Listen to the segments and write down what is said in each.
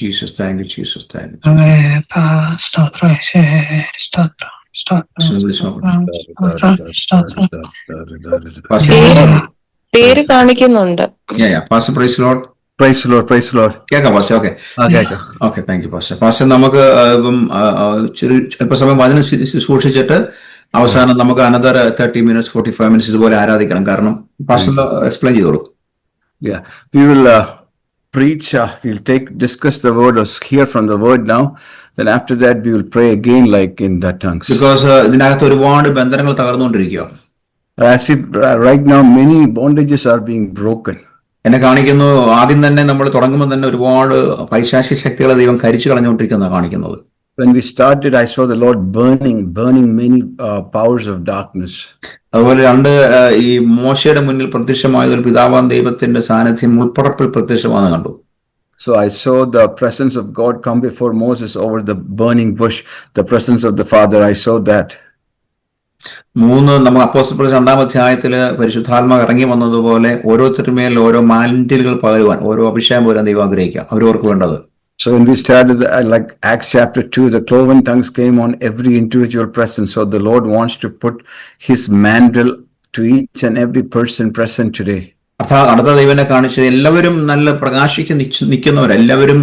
Jesus, thank you, Jesus, thank you. സ്തോത്രം സ്തോത്രം സ്തോത്രം സ്തോത്രം. പേര് കാണിക്കുന്നുണ്ട്. Pastor, praise the Lord. Praise the Lord, praise the Lord. കേൾക്കാം pastor. Okay thank you pastor. Pastor നമുക്ക് അല്പസമയം വചനം സൂക്ഷിച്ചിട്ട് അവസാനം നമുക്ക് അനദർ 30 minutes 45 minutes ഇതുപോലെ ആരാധിക്കണം. കാരണം പാസ്റ്റർ എക്സ്പ്ലെയിൻ ചെയ്തോളൂ. Yeah, we will preach, we'll discuss the word or hear from the word now. Then after that we will pray again like in the tongues. Because ഇതിനകത്ത് ഒരുപാട് ബന്ധനങ്ങൾ തകർന്നുകൊണ്ടിരിക്കുക. As if right now many bondages are being broken. എന്നെ കാണിക്കുന്നു, ആദ്യം തന്നെ നമ്മൾ തുടങ്ങുമ്പോൾ തന്നെ ഒരുപാട് പൈശാചിക ശക്തികളെ ദൈവം കരിച്ചു കളഞ്ഞുകൊണ്ടിരിക്കുന്ന കാണിക്കുന്നത്. When we started, I saw the Lord burning many powers of darkness. അതുപോലെ ഈ മോശയുടെ മുന്നിൽ പ്രത്യക്ഷമായ ഒരു പിതാവാം ദൈവത്തിന്റെ സാന്നിധ്യം മുൾപ്പടർപ്പിൽ പ്രത്യക്ഷമാണെന്ന് കണ്ടു. So I saw the presence of God come before Moses over the burning bush, the presence of the Father. I saw that. നമുക്ക് അപ്പോസ്തലപ്രവൃത്തി 2-ാം അധ്യായത്തില് പരിശുദ്ധാത്മാവ് ഇറങ്ങി വന്നതുപോലെ ഓരോരുത്തരുമേൽ ഓരോ മാലിന്യങ്ങൾ പകരുവാൻ, ഓരോ അഭിഷേകം പോരാൻ ദൈവം ആഗ്രഹിക്കുക അവരവർക്ക് വേണ്ടത്. So when we started, like Acts chapter 2, the cloven tongues came on every individual present. So the Lord wants to put his mantle to each and every person present today. അടുത്ത ദൈവനെ കാണിച്ചത് എല്ലാവരും നല്ല പ്രകാശിക്ക് നിൽക്കുന്നവരെല്ലാവരും,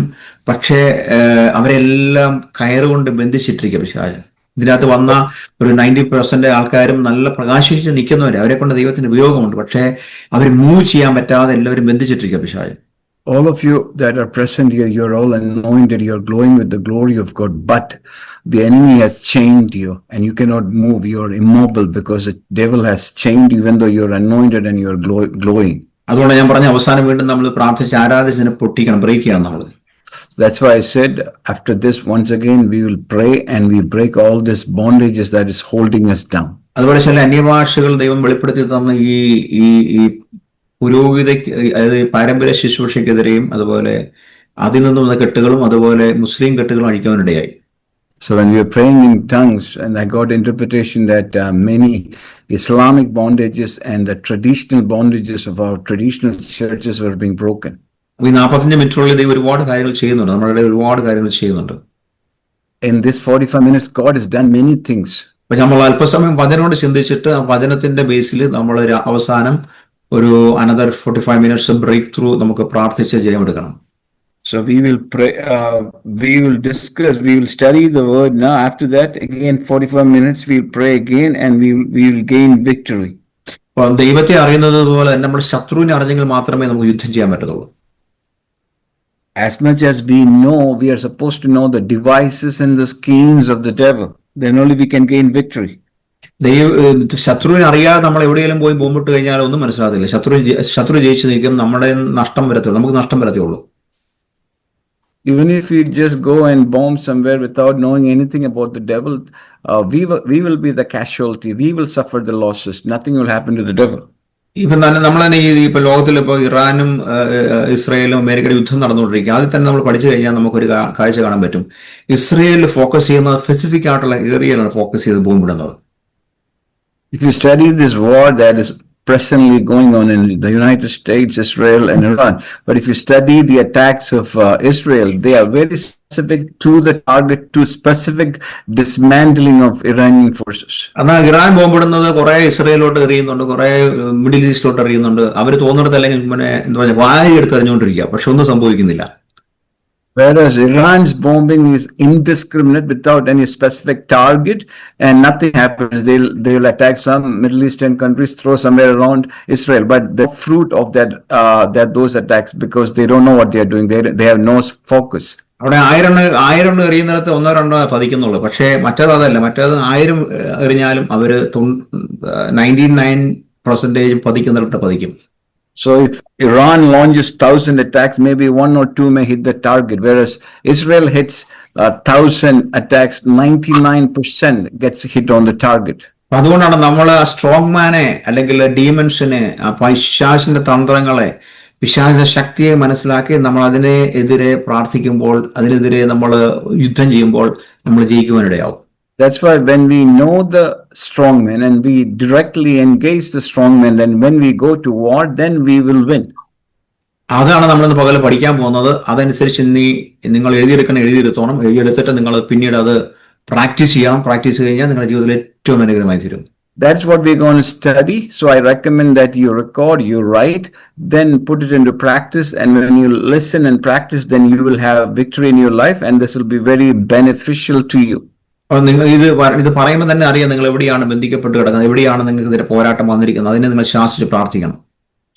പക്ഷേ അവരെല്ലാം കയറുകൊണ്ട് ബന്ധിച്ചിട്ടിരിക്കുക പിശാച്. ഇതിനകത്ത് വന്ന ഒരു 90% ആൾക്കാരും നല്ല പ്രകാശിച്ച് നിൽക്കുന്നവരെ, അവരെ കൊണ്ട് ദൈവത്തിന് ഉപയോഗമുണ്ട്, പക്ഷേ അവർ മൂവ് ചെയ്യാൻ പറ്റാതെ എല്ലാവരും ബന്ധിച്ചിട്ടിരിക്കുക പിശാച്. All of you that are present here, you're all anointed, you're glowing with the glory of God, but the enemy has chained you and you cannot move. You're immobile because the devil has chained you, even though you're anointed and you're glowing. അതുകൊണ്ട് ഞാൻ പറഞ്ഞ അവസാനം വീണ്ടും നമ്മൾ പ്രാർത്ഥിച്ച് ആരാധിച്ചിനെ പൊട്ടിക്കണം, break ചെയ്യണം നമ്മൾ. That's why I said after this once again we will pray and we break all this bondages that is holding us down. അതുപോലെ ചില അന്യഭാഷകൾ ദൈവം വെളിപ്പെടുത്തി തന്ന ഈ പുരോഹിതയ്ക്ക്, അതായത് പാരമ്പര്യ ശുശ്രൂഷയ്ക്കെതിരെയും അതുപോലെ അതിൽ നിന്നുള്ള കെട്ടുകളും അതുപോലെ മുസ്ലിം കെട്ടുകളും അഴിക്കാനിടയായി. So when we were praying in tongues, and I got interpretation that many Islamic bondages and the traditional bondages of our traditional churches were being broken. ഈ 45 മിനിറ്റുള്ളിൽ ദൈവം ഒരുപാട് കാര്യങ്ങൾ ചെയ്യുന്നുണ്ട്, നമ്മുടെ ഒരുപാട് കാര്യങ്ങൾ ചെയ്യുന്നുണ്ട്. In this 45 minutes, God has done many things. അപ്പൊ നമ്മൾ അല്പസമയം വചനോട് ചിന്തിച്ചിട്ട് ആ വചനത്തിന്റെ ബേസിൽ നമ്മൾ അവസാനം ഒരു അനദർ 45 minutes ബ്രേക്ക് ത്രൂ നമുക്ക് പ്രാർത്ഥിച്ച് ജയമെടുക്കണം. So we will pray, we will discuss, we will study the word now. After that, again 45 minutes, we'll pray again and we will gain victory. അപ്പോൾ ദൈവത്തെ അറിയുന്നത് പോലെ നമ്മുടെ ശത്രുവിനെ അറിഞ്ഞെങ്കിൽ മാത്രമേ നമുക്ക് യുദ്ധം ചെയ്യാൻ പറ്റത്തുള്ളൂ. As much as we know, we are supposed to know the devices and the schemes of the devil. Then only we can gain victory. ശത്രുവിനെ അറിയാതെ നമ്മൾ എവിടെയെങ്കിലും പോയി ബോംബിട്ട് കഴിഞ്ഞാൽ ഒന്നും മനസ്സിലാകത്തില്ല. ശത്രു ജയിച്ചു നിൽക്കും, നമ്മുടെ നഷ്ടം വരത്തുള്ളൂ, നമുക്ക് നഷ്ടം വരത്തുള്ളൂ. Even if we just go and bomb somewhere without knowing anything about the devil, we will be the casualty. We will suffer the losses. Nothing will happen to the devil. ഇപ്പം തന്നെ നമ്മൾ തന്നെ ഇപ്പൊ ലോകത്തിൽ ഇപ്പോൾ ഇറാനും ഇസ്രയേലും അമേരിക്കയുടെ യുദ്ധം നടന്നുകൊണ്ടിരിക്കുക. അതിൽ തന്നെ നമ്മൾ പഠിച്ചു കഴിഞ്ഞാൽ നമുക്കൊരു കാഴ്ച കാണാൻ പറ്റും. ഇസ്രയേലിൽ ഫോക്കസ് ചെയ്യുന്നത് സ്പെസിഫിക് ആയിട്ടുള്ള ഏരിയയിലാണ് ഫോക്കസ് ചെയ്ത് ബോംബിടുന്നത്. If you study this war that is presently going on in the United States, Israel and Iran, but if you study the attacks of Israel, they are very specific to the target, to specific dismantling of Iranian forces. എന്നാൽ Iran ബോംബിടുന്നത് കുറെ ഇസ്രയേലോട്ട് എറിയുന്നുണ്ട്, കുറെ middle ഈസ്റ്റിലോട്ട് എറിയുന്നുണ്ട്. അവർ തോന്നുന്നത് അല്ലെങ്കിൽ എന്താ പറയുക വാരി എടുത്ത് എറിഞ്ഞുകൊണ്ടിരിക്കുക, പക്ഷെ ഒന്നും സംഭവിക്കുന്നില്ല. Whereas Iran's bombing is indiscriminate without any specific target and nothing happens. They'll attack some Middle Eastern countries, throw somewhere around Israel, but the fruit of that those attacks, because they don't know what they are doing. They have no focus. അവിടെ 1000 എറിയുന്നിടത്ത് 1-2 പതിക്കുന്നുള്ളൂ. പക്ഷേ മറ്റേതല്ല, മറ്റേത് 1000 എറിഞ്ഞാലും അവര് 99% പതിക്കുന്നിടത്ത് പതിക്കും. So if Iran launches 1000 attacks, maybe 1 or 2 may hit the target, whereas Israel hits 1000 attacks, 99% gets hit on the target. അതുകൊണ്ടാണ് നമ്മൾ ആ strong മാനെ അല്ലെങ്കിൽ ഡീമൻസിനെ, പിശാചിന്റെ തന്ത്രങ്ങളെ, പിശാചിന്റെ ശക്തിയെ മനസ്സിലാക്കി നമ്മൾ അതിനെതിരെ പ്രാർത്ഥിക്കുമ്പോൾ, അതിനെതിരെ നമ്മൾ യുദ്ധം ചെയ്യുമ്പോൾ നമ്മൾ ജയിക്കുവാനിടയാവും. That's why when we know the strong men and we directly engage the strong men, then when we go to war, then we will win. അതാണ് നമ്മളിന്ന് പകൽ പഠിക്കാൻ പോകുന്നത്. അതനുസരിച്ച് നിങ്ങൾ എഴുതിയെടുത്തോണം. എഴുതിയെടുത്തിട്ട് നിങ്ങൾ പിന്നീട് അത് പ്രാക്ടീസ് ചെയ്യണം. പ്രാക്ടീസ് കഴിഞ്ഞാൽ നിങ്ങളുടെ ജീവിതത്തിൽ ഏറ്റവും അനുഗ്രഹമായി തീരും. That's what we're going to study. So I recommend that you record, you write, then put it into practice. And when you listen and practice, then you will have victory in your life, and this will be very beneficial to you. അപ്പോൾ നിങ്ങൾ ഇത് പറയുമ്പോൾ തന്നെ അറിയാം നിങ്ങൾ എവിടെയാണ് ബന്ധിക്കപ്പെട്ട് കിടക്കുന്നത്, എവിടെയാണ് നിങ്ങൾക്ക് ഇതിന്റെ പോരാട്ടം വന്നിരിക്കുന്നത്. അതിനെ നിങ്ങൾ ശാസിച്ച് പ്രാർത്ഥിക്കണം.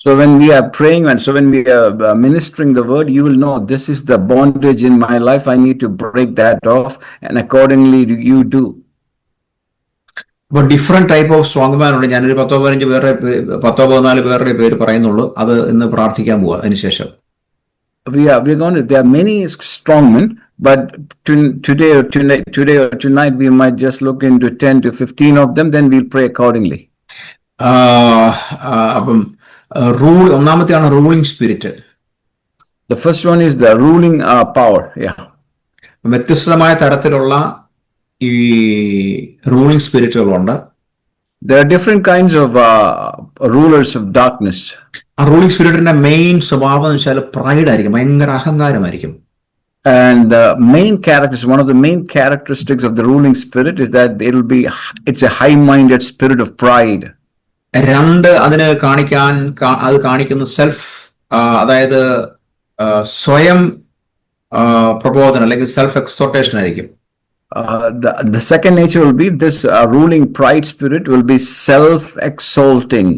So when we are praying and so when we are ministering the word, you will know this is the bondage in my life. I need to break that off, and accordingly you do. അപ്പോൾ different type of strong മാൻ ഉണ്ട്. ഞാനൊരു 14 പേരുടെ പേര് പറയുന്നുള്ളൂ. അത് ഇന്ന് പ്രാർത്ഥിക്കാൻ പോവാ. അതിനുശേഷം there are many strong men, but today or tonight we might just look into 10 to 15 of them, then we'll pray accordingly. അപ്പം ഒന്നാമത്തെയാണ് ruling spirit. The first one is the ruling power. Yeah. വ്യത്യസ്തമായ തരത്തിലുള്ള ഈ ruling സ്പിരിറ്റുകളുണ്ട്. There are different kinds of rulers of darkness. ആ ruling സ്പിരിറ്റിന്റെ main സ്വഭാവം എന്ന് വെച്ചാൽ പ്രൈഡ് ആയിരിക്കും, ഭയങ്കര അഹങ്കാരമായിരിക്കും. And the main characters, one of the main characteristics of the ruling spirit is that it's a high-minded spirit of pride. അതിന് കാണിക്കുന്ന self, അതായത് സ്വയം പ്രബോധനം അല്ലെങ്കിൽ സെൽഫ് എക്സോർട്ടേഷൻ ആയിരിക്കും. The second nature will be this ruling pride spirit will be self-exalting.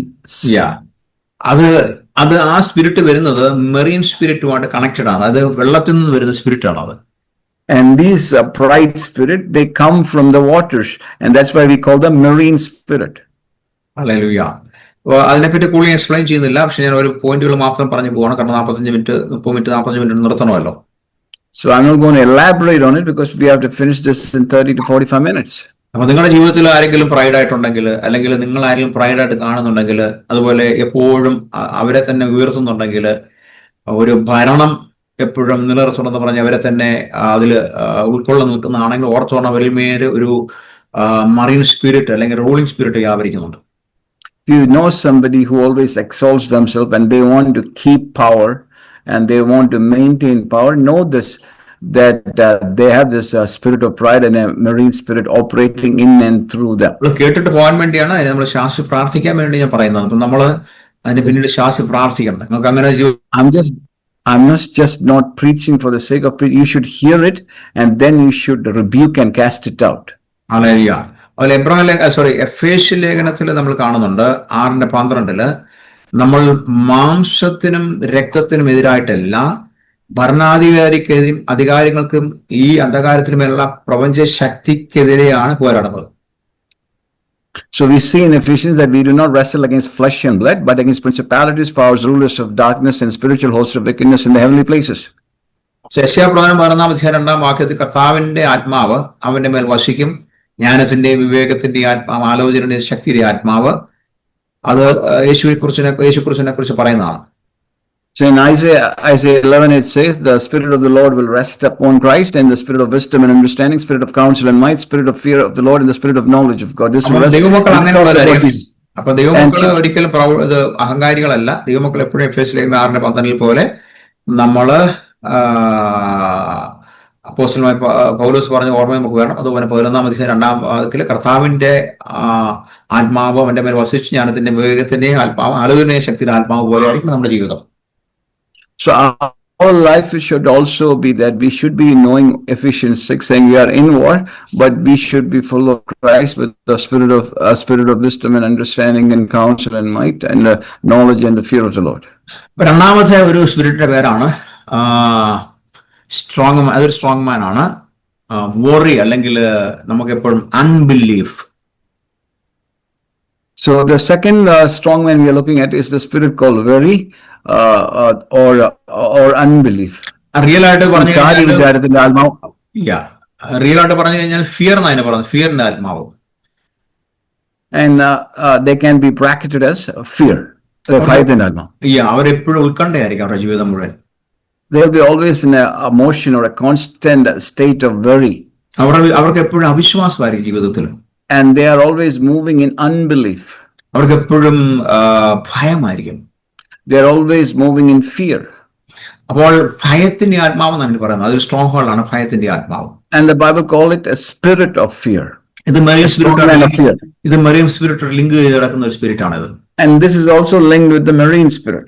അത് ആ spirit വരുന്നത് മെറീൻ സ്പിരിറ്റുമായിട്ട് കണക്റ്റഡ് ആണ്. അത് വെള്ളത്തിൽ നിന്ന് വരുന്ന സ്പിരിറ്റ് ആണ് അത്. And these pride spirit, they come from the waters, and that's why we call them marine spirit. Hallelujah. അതിനെപ്പറ്റി കൂടുതൽ എക്സ്പ്ലെയിൻ ചെയ്യുന്നില്ല. പക്ഷെ ഞാൻ ഒരു പോയിന്റുകൾ മാത്രം പറഞ്ഞു പോകണം. കാരണം 30 minute നിർത്തണമല്ലോ. So I'm not going to elaborate on it because we have to finish this in 30 to 45 minutes. അപ്പൊ നിങ്ങളുടെ ജീവിതത്തിൽ ആരെങ്കിലും പ്രൈഡ് ആയിട്ടുണ്ടെങ്കിൽ, അല്ലെങ്കിൽ നിങ്ങൾ ആരെങ്കിലും പ്രൈഡായിട്ട് കാണുന്നുണ്ടെങ്കിൽ, അതുപോലെ എപ്പോഴും അവരെ തന്നെ ഉയർത്തുന്നുണ്ടെങ്കിൽ, ഒരു ഭരണം എപ്പോഴും നിലനിർത്തണമെന്ന് പറഞ്ഞ് അവരെ തന്നെ അതിൽ ഉൾക്കൊള്ളാൻ നിൽക്കുന്നതാണെങ്കിൽ ഓർത്തോണം, അവരിൽ മേൽ ഒരു മറീൻ സ്പിരിറ്റ് അല്ലെങ്കിൽ റൂളിംഗ് സ്പിരിറ്റ് വ്യാപരിക്കുന്നുണ്ട്. If you know somebody who always exalts themselves and they want to keep power and they want to maintain power, know this, that they have this spirit of pride and a marine spirit operating in and through them. കേട്ടിട്ട് പോകാൻ വേണ്ടിയാണ് അതിന് നമ്മൾ ശാസ്ത്രം പ്രാർത്ഥിക്കാൻ വേണ്ടി ഞാൻ പറയുന്നത്. അപ്പൊ നമ്മൾ അതിന് പിന്നീട് ശാസ്ത്രം പ്രാർത്ഥിക്കണം. നിങ്ങൾക്ക് അങ്ങനെ I'm not preaching for the sake of preaching. You should hear it and then you should rebuke and cast it out. Hallelujah. എഫേസ്യ ലേഖനത്തിൽ നമ്മൾ കാണുന്നുണ്ട് 6:12 നമ്മൾ മാംസത്തിനും രക്തത്തിനും എതിരായിട്ടല്ല, ഭരണാധികാരിക്കെതിരും അധികാരങ്ങൾക്കും ഈ അന്ധകാരത്തിനുമേലുള്ള പ്രപഞ്ച ശക്തിക്കെതിരെയാണ് പോരാടുന്നത്. So we see in Ephesians that we do not wrestle against flesh and blood, but against principalities, powers, rulers of darkness, and spiritual hosts of wickedness in the heavenly places. യെശയ്യാപ്രവചനം 11:2 കർത്താവിന്റെ ആത്മാവ് അവന്റെ മേൽ വസിക്കും, ജ്ഞാനത്തിന്റെ വിവേകത്തിന്റെ ആത്മാവ്, ആലോചനയുടെ ശക്തിയുടെ ആത്മാവ്. അത് യേശുക്രിസ്തുവിനെ കുറിച്ച് പറയുന്നതാണ്. So in Isaiah 11 it says, the spirit of the Lord will rest upon Christ, and the spirit of wisdom and understanding, spirit of counsel and might, spirit of fear of the Lord, and the spirit of knowledge of God. This will rest. അപ്പൊ ദൈവമക്കൾ ഒരിക്കലും അഹങ്കാരികളല്ല. ദൈവമക്കൾ എപ്പോഴും എഫേസ്യ 6:12 പോലെ നമ്മള് അപ്പോസ്തലനായ പൗലോസ് പറഞ്ഞ ഓർമ്മ നമുക്ക് വേണം. അതുപോലെ 11:2 കർത്താവിന്റെ ആത്മാവ് അവന്റെ മേൽ വസിച്ച് ജ്ഞാനത്തിന്റെ വിവേകത്തിന്റെയും ആത്മാവ്, ആലോചനയുടെ ശക്തിയുടെ ആത്മാവ് പോലെ ആയിരിക്കും നമ്മുടെ ജീവിതം. So our life should also be that we should be knowing Ephesians 6 saying we are in war, but we should be full of Christ with the spirit of wisdom and understanding and counsel and might and knowledge and the fear of the Lord. രണ്ടാമത്തെ ഒരു സ്പിരിറ്റിന്റെ പേരാണ് അതൊരു strong മാൻ ആണ്. വോറി അല്ലെങ്കിൽ നമുക്ക് എപ്പോഴും unbelief. So the second strong man we are looking at is the spirit called worry or unbelief. Real ആയിട്ട് പറഞ്ഞു കഴിഞ്ഞാൽ ഫിയർ എന്നാണ് പറയുന്നത്, ഫിയറിന്റെ ആത്മാവ്. And they can be bracketed as fear. അവരെപ്പോഴും ഉത്കണ്ഠയായിരിക്കും അവരുടെ ജീവിതം മുഴുവൻ. They'll be always in a emotion or a constant state of worry. അവർക്ക് എപ്പോഴും അവിശ്വാസമായിരിക്കും ജീവിതത്തിൽ. And they are always moving in unbelief. അവർക്ക് എപ്പോഴും ഭയമായിരിക്കും. They are always moving in fear. അപ്പോൾ ഭയത്തിന്റെ ആത്മാവ് എന്നാണ് പറയുന്നത്. അതൊരു സ്ട്രോങ് ഹോൾഡ് ആണ് ഭയത്തിന്റെ ആത്മാവ്. And the Bible call it a spirit of fear. ഇത് Mariyam Strong man of fear. ഇത് മറിയം സ്പിരിറ്റ് ലിങ്ക് ചെയ്ത് കിടക്കുന്ന ഒരു സ്പിരിറ്റ് ആണിത്. And this is also linked with the marine spirit.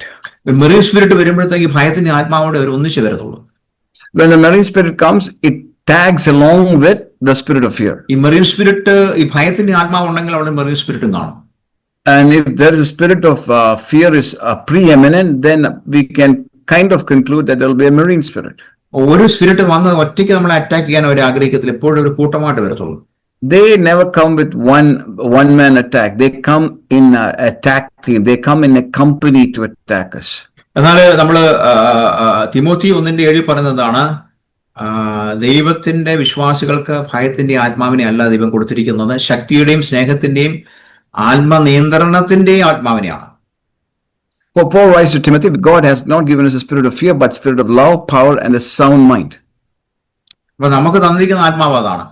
Marine spirit വരുമ്പോഴത്തേക്ക് ഭയത്തിന്റെ ആത്മാവോടെ ഒരു ഒന്നിച്ച് വരത്തുള്ളൂ. When the marine spirit comes, it tags along with the spirit of fear. ഈ മറിയം സ്പിരിറ്റ് ഈ ഭയത്തിന്റെ ആത്മാവ് ഉണ്ടെങ്കിൽ അവിടെ മറിയം സ്പിരിറ്റും കാണും. And if there is a spirit of fear is preeminent, then we can kind of conclude that there will be a marine spirit. ഒരു spirit വന്ന് ഒറ്റയ്ക്ക് നമ്മളെ അറ്റാക്ക് ചെയ്യാൻ അവർ ആഗ്രഹിക്കത്തില്ല, എപ്പോഴും ഒരു കൂട്ടമായിട്ട് വരത്തുള്ളൂ. They never come with one man attack. They come in a attack team. They come in a company to attack us. എന്നാൽ നമ്മള് തിമോത്തി 1:7 പറയുന്നതാണ്, ദൈവത്തിന്റെ വിശ്വാസികൾക്ക് ഭയത്തിന്റെ ആത്മാവിനെ അല്ല ദൈവം കൊടുത്തിരിക്കുന്നത്, ശക്തിയുടെയും സ്നേഹത്തിന്റെയും ആത്മനിയന്ത്രണത്തിന്റെയും ആത്മാവിനെയാണ്. For Paul writes to Timothy, God has not given us a spirit of fear, but spirit of love, power, and a sound mind. അപ്പൊ നമുക്ക് തന്നിരിക്കുന്ന ആത്മാവ് അതാണ്.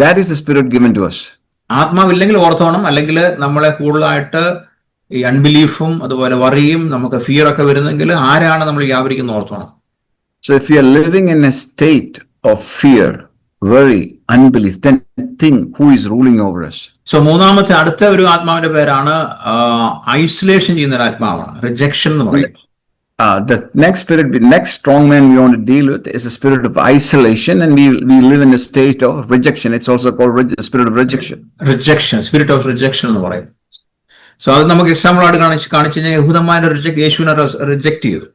That is the spirit given to us. ആത്മാവില്ലെങ്കിൽ ഓർത്തോണം, അല്ലെങ്കിൽ നമ്മളെ കൂടുതലായിട്ട് ഈ അൺബിലീഫും അതുപോലെ വറിയും നമുക്ക് ഫിയർ ഒക്കെ വരുന്നെങ്കിൽ ആരാണ് നമ്മൾ വ്യാപരിക്കുന്ന ഓർത്തോണം. So if we are living in a state of fear, worry, unbelief, then think who is ruling over us. So മൂന്നാമത്തെ അടുത്ത ഒരു ആത്മാവിന്റെ പേരാണ് ഐസൊലേഷൻ ചെയ്യുന്ന ഒരു ആത്മാവാണ്, റിജക്ഷൻ എന്ന് പറയും. The next spirit, the next strong man we want to deal with is the spirit of isolation, and we live in a state of rejection. It's also called the spirit of rejection. Rejection, spirit of rejection എന്ന് പറയും. So അത് നമുക്ക് example ആയിട്ട് കാണിച്ചു കഴിഞ്ഞാൽ യഹൂദന്മാരെ യേശുവിനെ reject ചെയ്തു.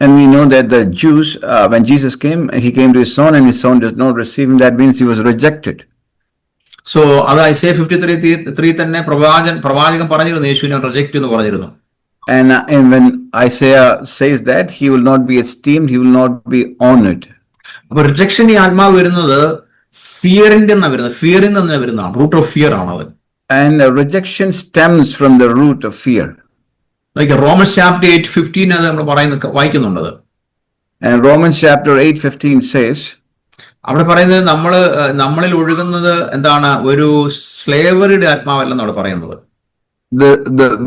And we know that the Jews, when Jesus came, he came to his son, and his son did not receive him. That means he was rejected. So അത് Isaiah 53:3 തന്നെ പ്രവാചകൻ പറഞ്ഞിരുന്നു, യേശുവിനെ റിജക്ട് എന്ന് പറഞ്ഞിരുന്നു. And when Isaiah says that, he will not be esteemed, he will not be honored. അപ്പൊ റിജക്ഷന്റെ ആത്മാവ് വരുന്നത് ഫിയറിന്റെ എന്നാ വരുന്നത്, ഫിയറിൽ നിന്ന് വരുന്നതാണ്, റൂട്ട് ഓഫ് ഫിയർ ആണത്. And rejection stems from the root of fear. Like Romans chapter 8:15 അത് നമ്മൾ വായിക്കുന്നുണ്ട്. And Romans chapter 8:15 says, അവിടെ പറയുന്നത് നമ്മളിൽ ഒഴുകുന്നത് എന്താണ്, ഒരു സ്ലേവറിയുടെ ആത്മാവല്ലെന്ന് അവിടെ പറയുന്നത്.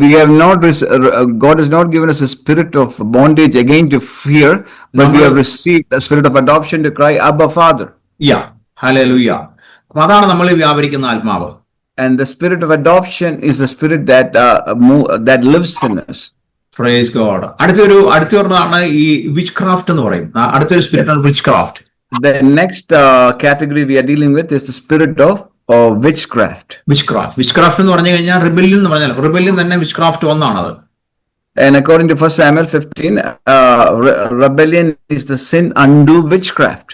we have not God has not given us a spirit of bondage again to fear, but we have received a spirit of adoption to cry Abba Father. Yeah, hallelujah. അപ്പൊ അതാണ് നമ്മൾ വ്യാപരിക്കുന്ന ആത്മാവ്. And the spirit of adoption is the spirit that lives in us. Praise God. അടുത്തൊരെണ്ണമാണ് ഈ which craft എന്ന് പറയും. അടുത്തൊരു spirit ആണ് which craft. The next category we are dealing with is the spirit of witchcraft. Witchcraft എന്ന് പറഞ്ഞു കഴിഞ്ഞാൽ rebellion എന്ന് പറഞ്ഞാൽ റിബല്യൻ തന്നെ വിച്ച്ക്രാഫ്റ്റ് ഒന്നാണത്. And according to 1 Samuel 15, rebellion is the sin unto witchcraft.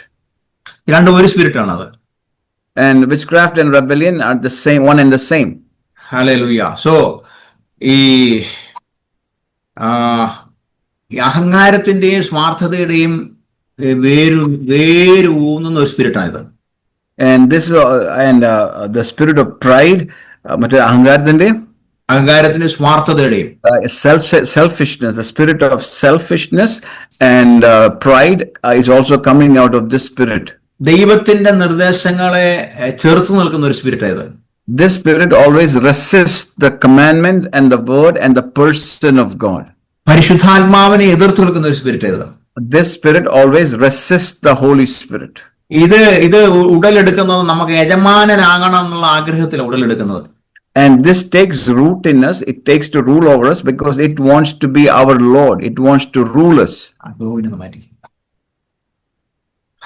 രണ്ടും ഒരു സ്പിരിറ്റ് ആണ് അത്. And witchcraft and rebellion are the same, one and the same. Hallelujah. So ഈ അഹങ്കാരത്തിന്റെയും സ്വാർത്ഥതയുടെയും വേര് ഊന്നുന്ന ഒരു സ്പിരിറ്റ് ആണ് ഇത്. And this the spirit of pride, അഹങ്കാരത്തിന്റെ സ്വാർത്ഥതയുടെയും selfishness, the spirit of selfishness and pride is also coming out of this spirit. ദൈവത്തിന്റെ നിർദ്ദേശങ്ങളെ ചെറുത്തു നിൽക്കുന്ന ഒരു സ്പിരിറ്റ് ആയത്. This spirit always resists the commandment and the word and the person of God. പരിശുദ്ധാത്മാവിനെ എതിർത്ത് നിൽക്കുന്ന ഒരു സ്പിരിറ്റ് ആയത്. This spirit always resists the Holy Spirit. ഇത് ഉടലെടുക്കുന്നത് നമുക്ക് യജമാനനാകണം എന്നുള്ള ആഗ്രഹത്തിൽ ഉടലെടുക്കുന്നത്. And this takes root in us. It takes to rule over us because it wants to be our Lord. It wants to rule us.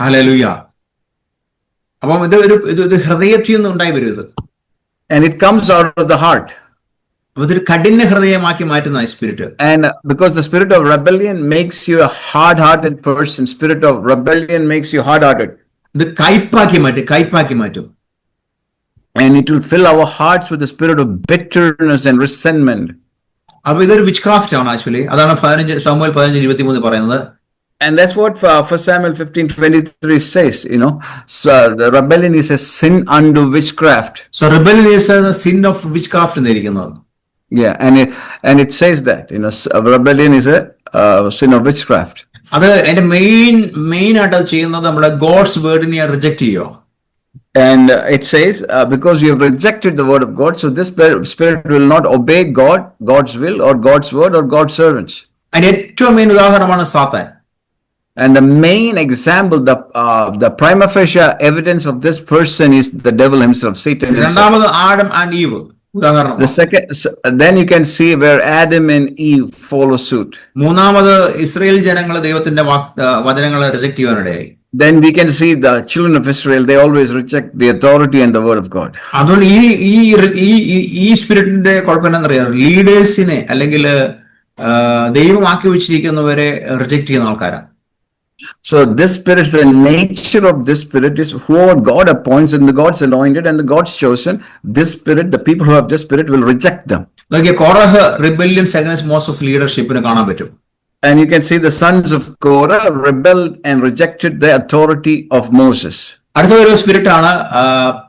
Hallelujah. അപ്പം ഇത് ഹൃദയത്തിൽ നിന്ന് ഉണ്ടായി വരും ഇത്. And it comes out of the heart. അതൊരു കഠിന ഹൃദയമാക്കി മാറ്റുന്ന spirit. And because the spirit of rebellion makes you a hard-hearted person, spirit of rebellion makes you hard-hearted. ഇത് കയ്പാക്കി മാറ്റും. And it will fill our hearts with the spirit of bitterness and resentment. അപ്പൊ ഇതൊരു വിച്ച്ക്രാഫ്റ്റ് ആണ് actually. അതാണ് Samuel 15:23 പറയുന്നത്. And that's what 1 Samuel 15:23 says, So the rebellion is a sin unto witchcraft. So rebellion is a sin of witchcraft എന്നിരിക്കുന്നത്. Yeah, and it says that, rebellion is a sin of witchcraft. അത് അതിന്റെ main ആയിട്ട് ചെയ്യുന്നത് നമ്മുടെ God's വേർഡിനെ reject ചെയ്യുക. And it says, because you have rejected the word of God, so this spirit will not obey God's will or God's word or God's servants. അതിന്റെ ഏറ്റവും main ഉദാഹരണമാണ് സാത്താൻ. And the main example, the prima facie evidence of this person is the devil himself, Satan himself. രണ്ടാമത് Adam and eve ഉദാഹരണം. The second, then you can see where Adam and Eve follow suit. മൂന്നാമത് Israel ജനങ്ങൾ ദൈവത്തിന്റെ വചനങ്ങളെ reject ചെയ്യാനിടയായി. Then we can see the children of Israel, they always reject the authority and the word of God. അതുകൊണ്ട് ഈ സ്പിരിറ്റിന്റെ കുഴപ്പം എന്താണെന്നറിയാം, ലീഡേഴ്സിനെ അല്ലെങ്കിൽ ദൈവമാക്കി വെച്ചിരിക്കുന്നവരെ reject ചെയ്യുന്ന ആൾക്കാരാണ്. So this spirit, the nature of this spirit is whoever God appoints and the God's anointed and the God's chosen, this spirit, the people who have this spirit will reject them. നോക്കിയ Korah rebellions against Moses ലീഡർഷിപ്പിന് കാണാൻ പറ്റും. And you can see the sons of Korah rebelled and rejected the authority of Moses. അടുത്ത ഒരു spirit ആണ്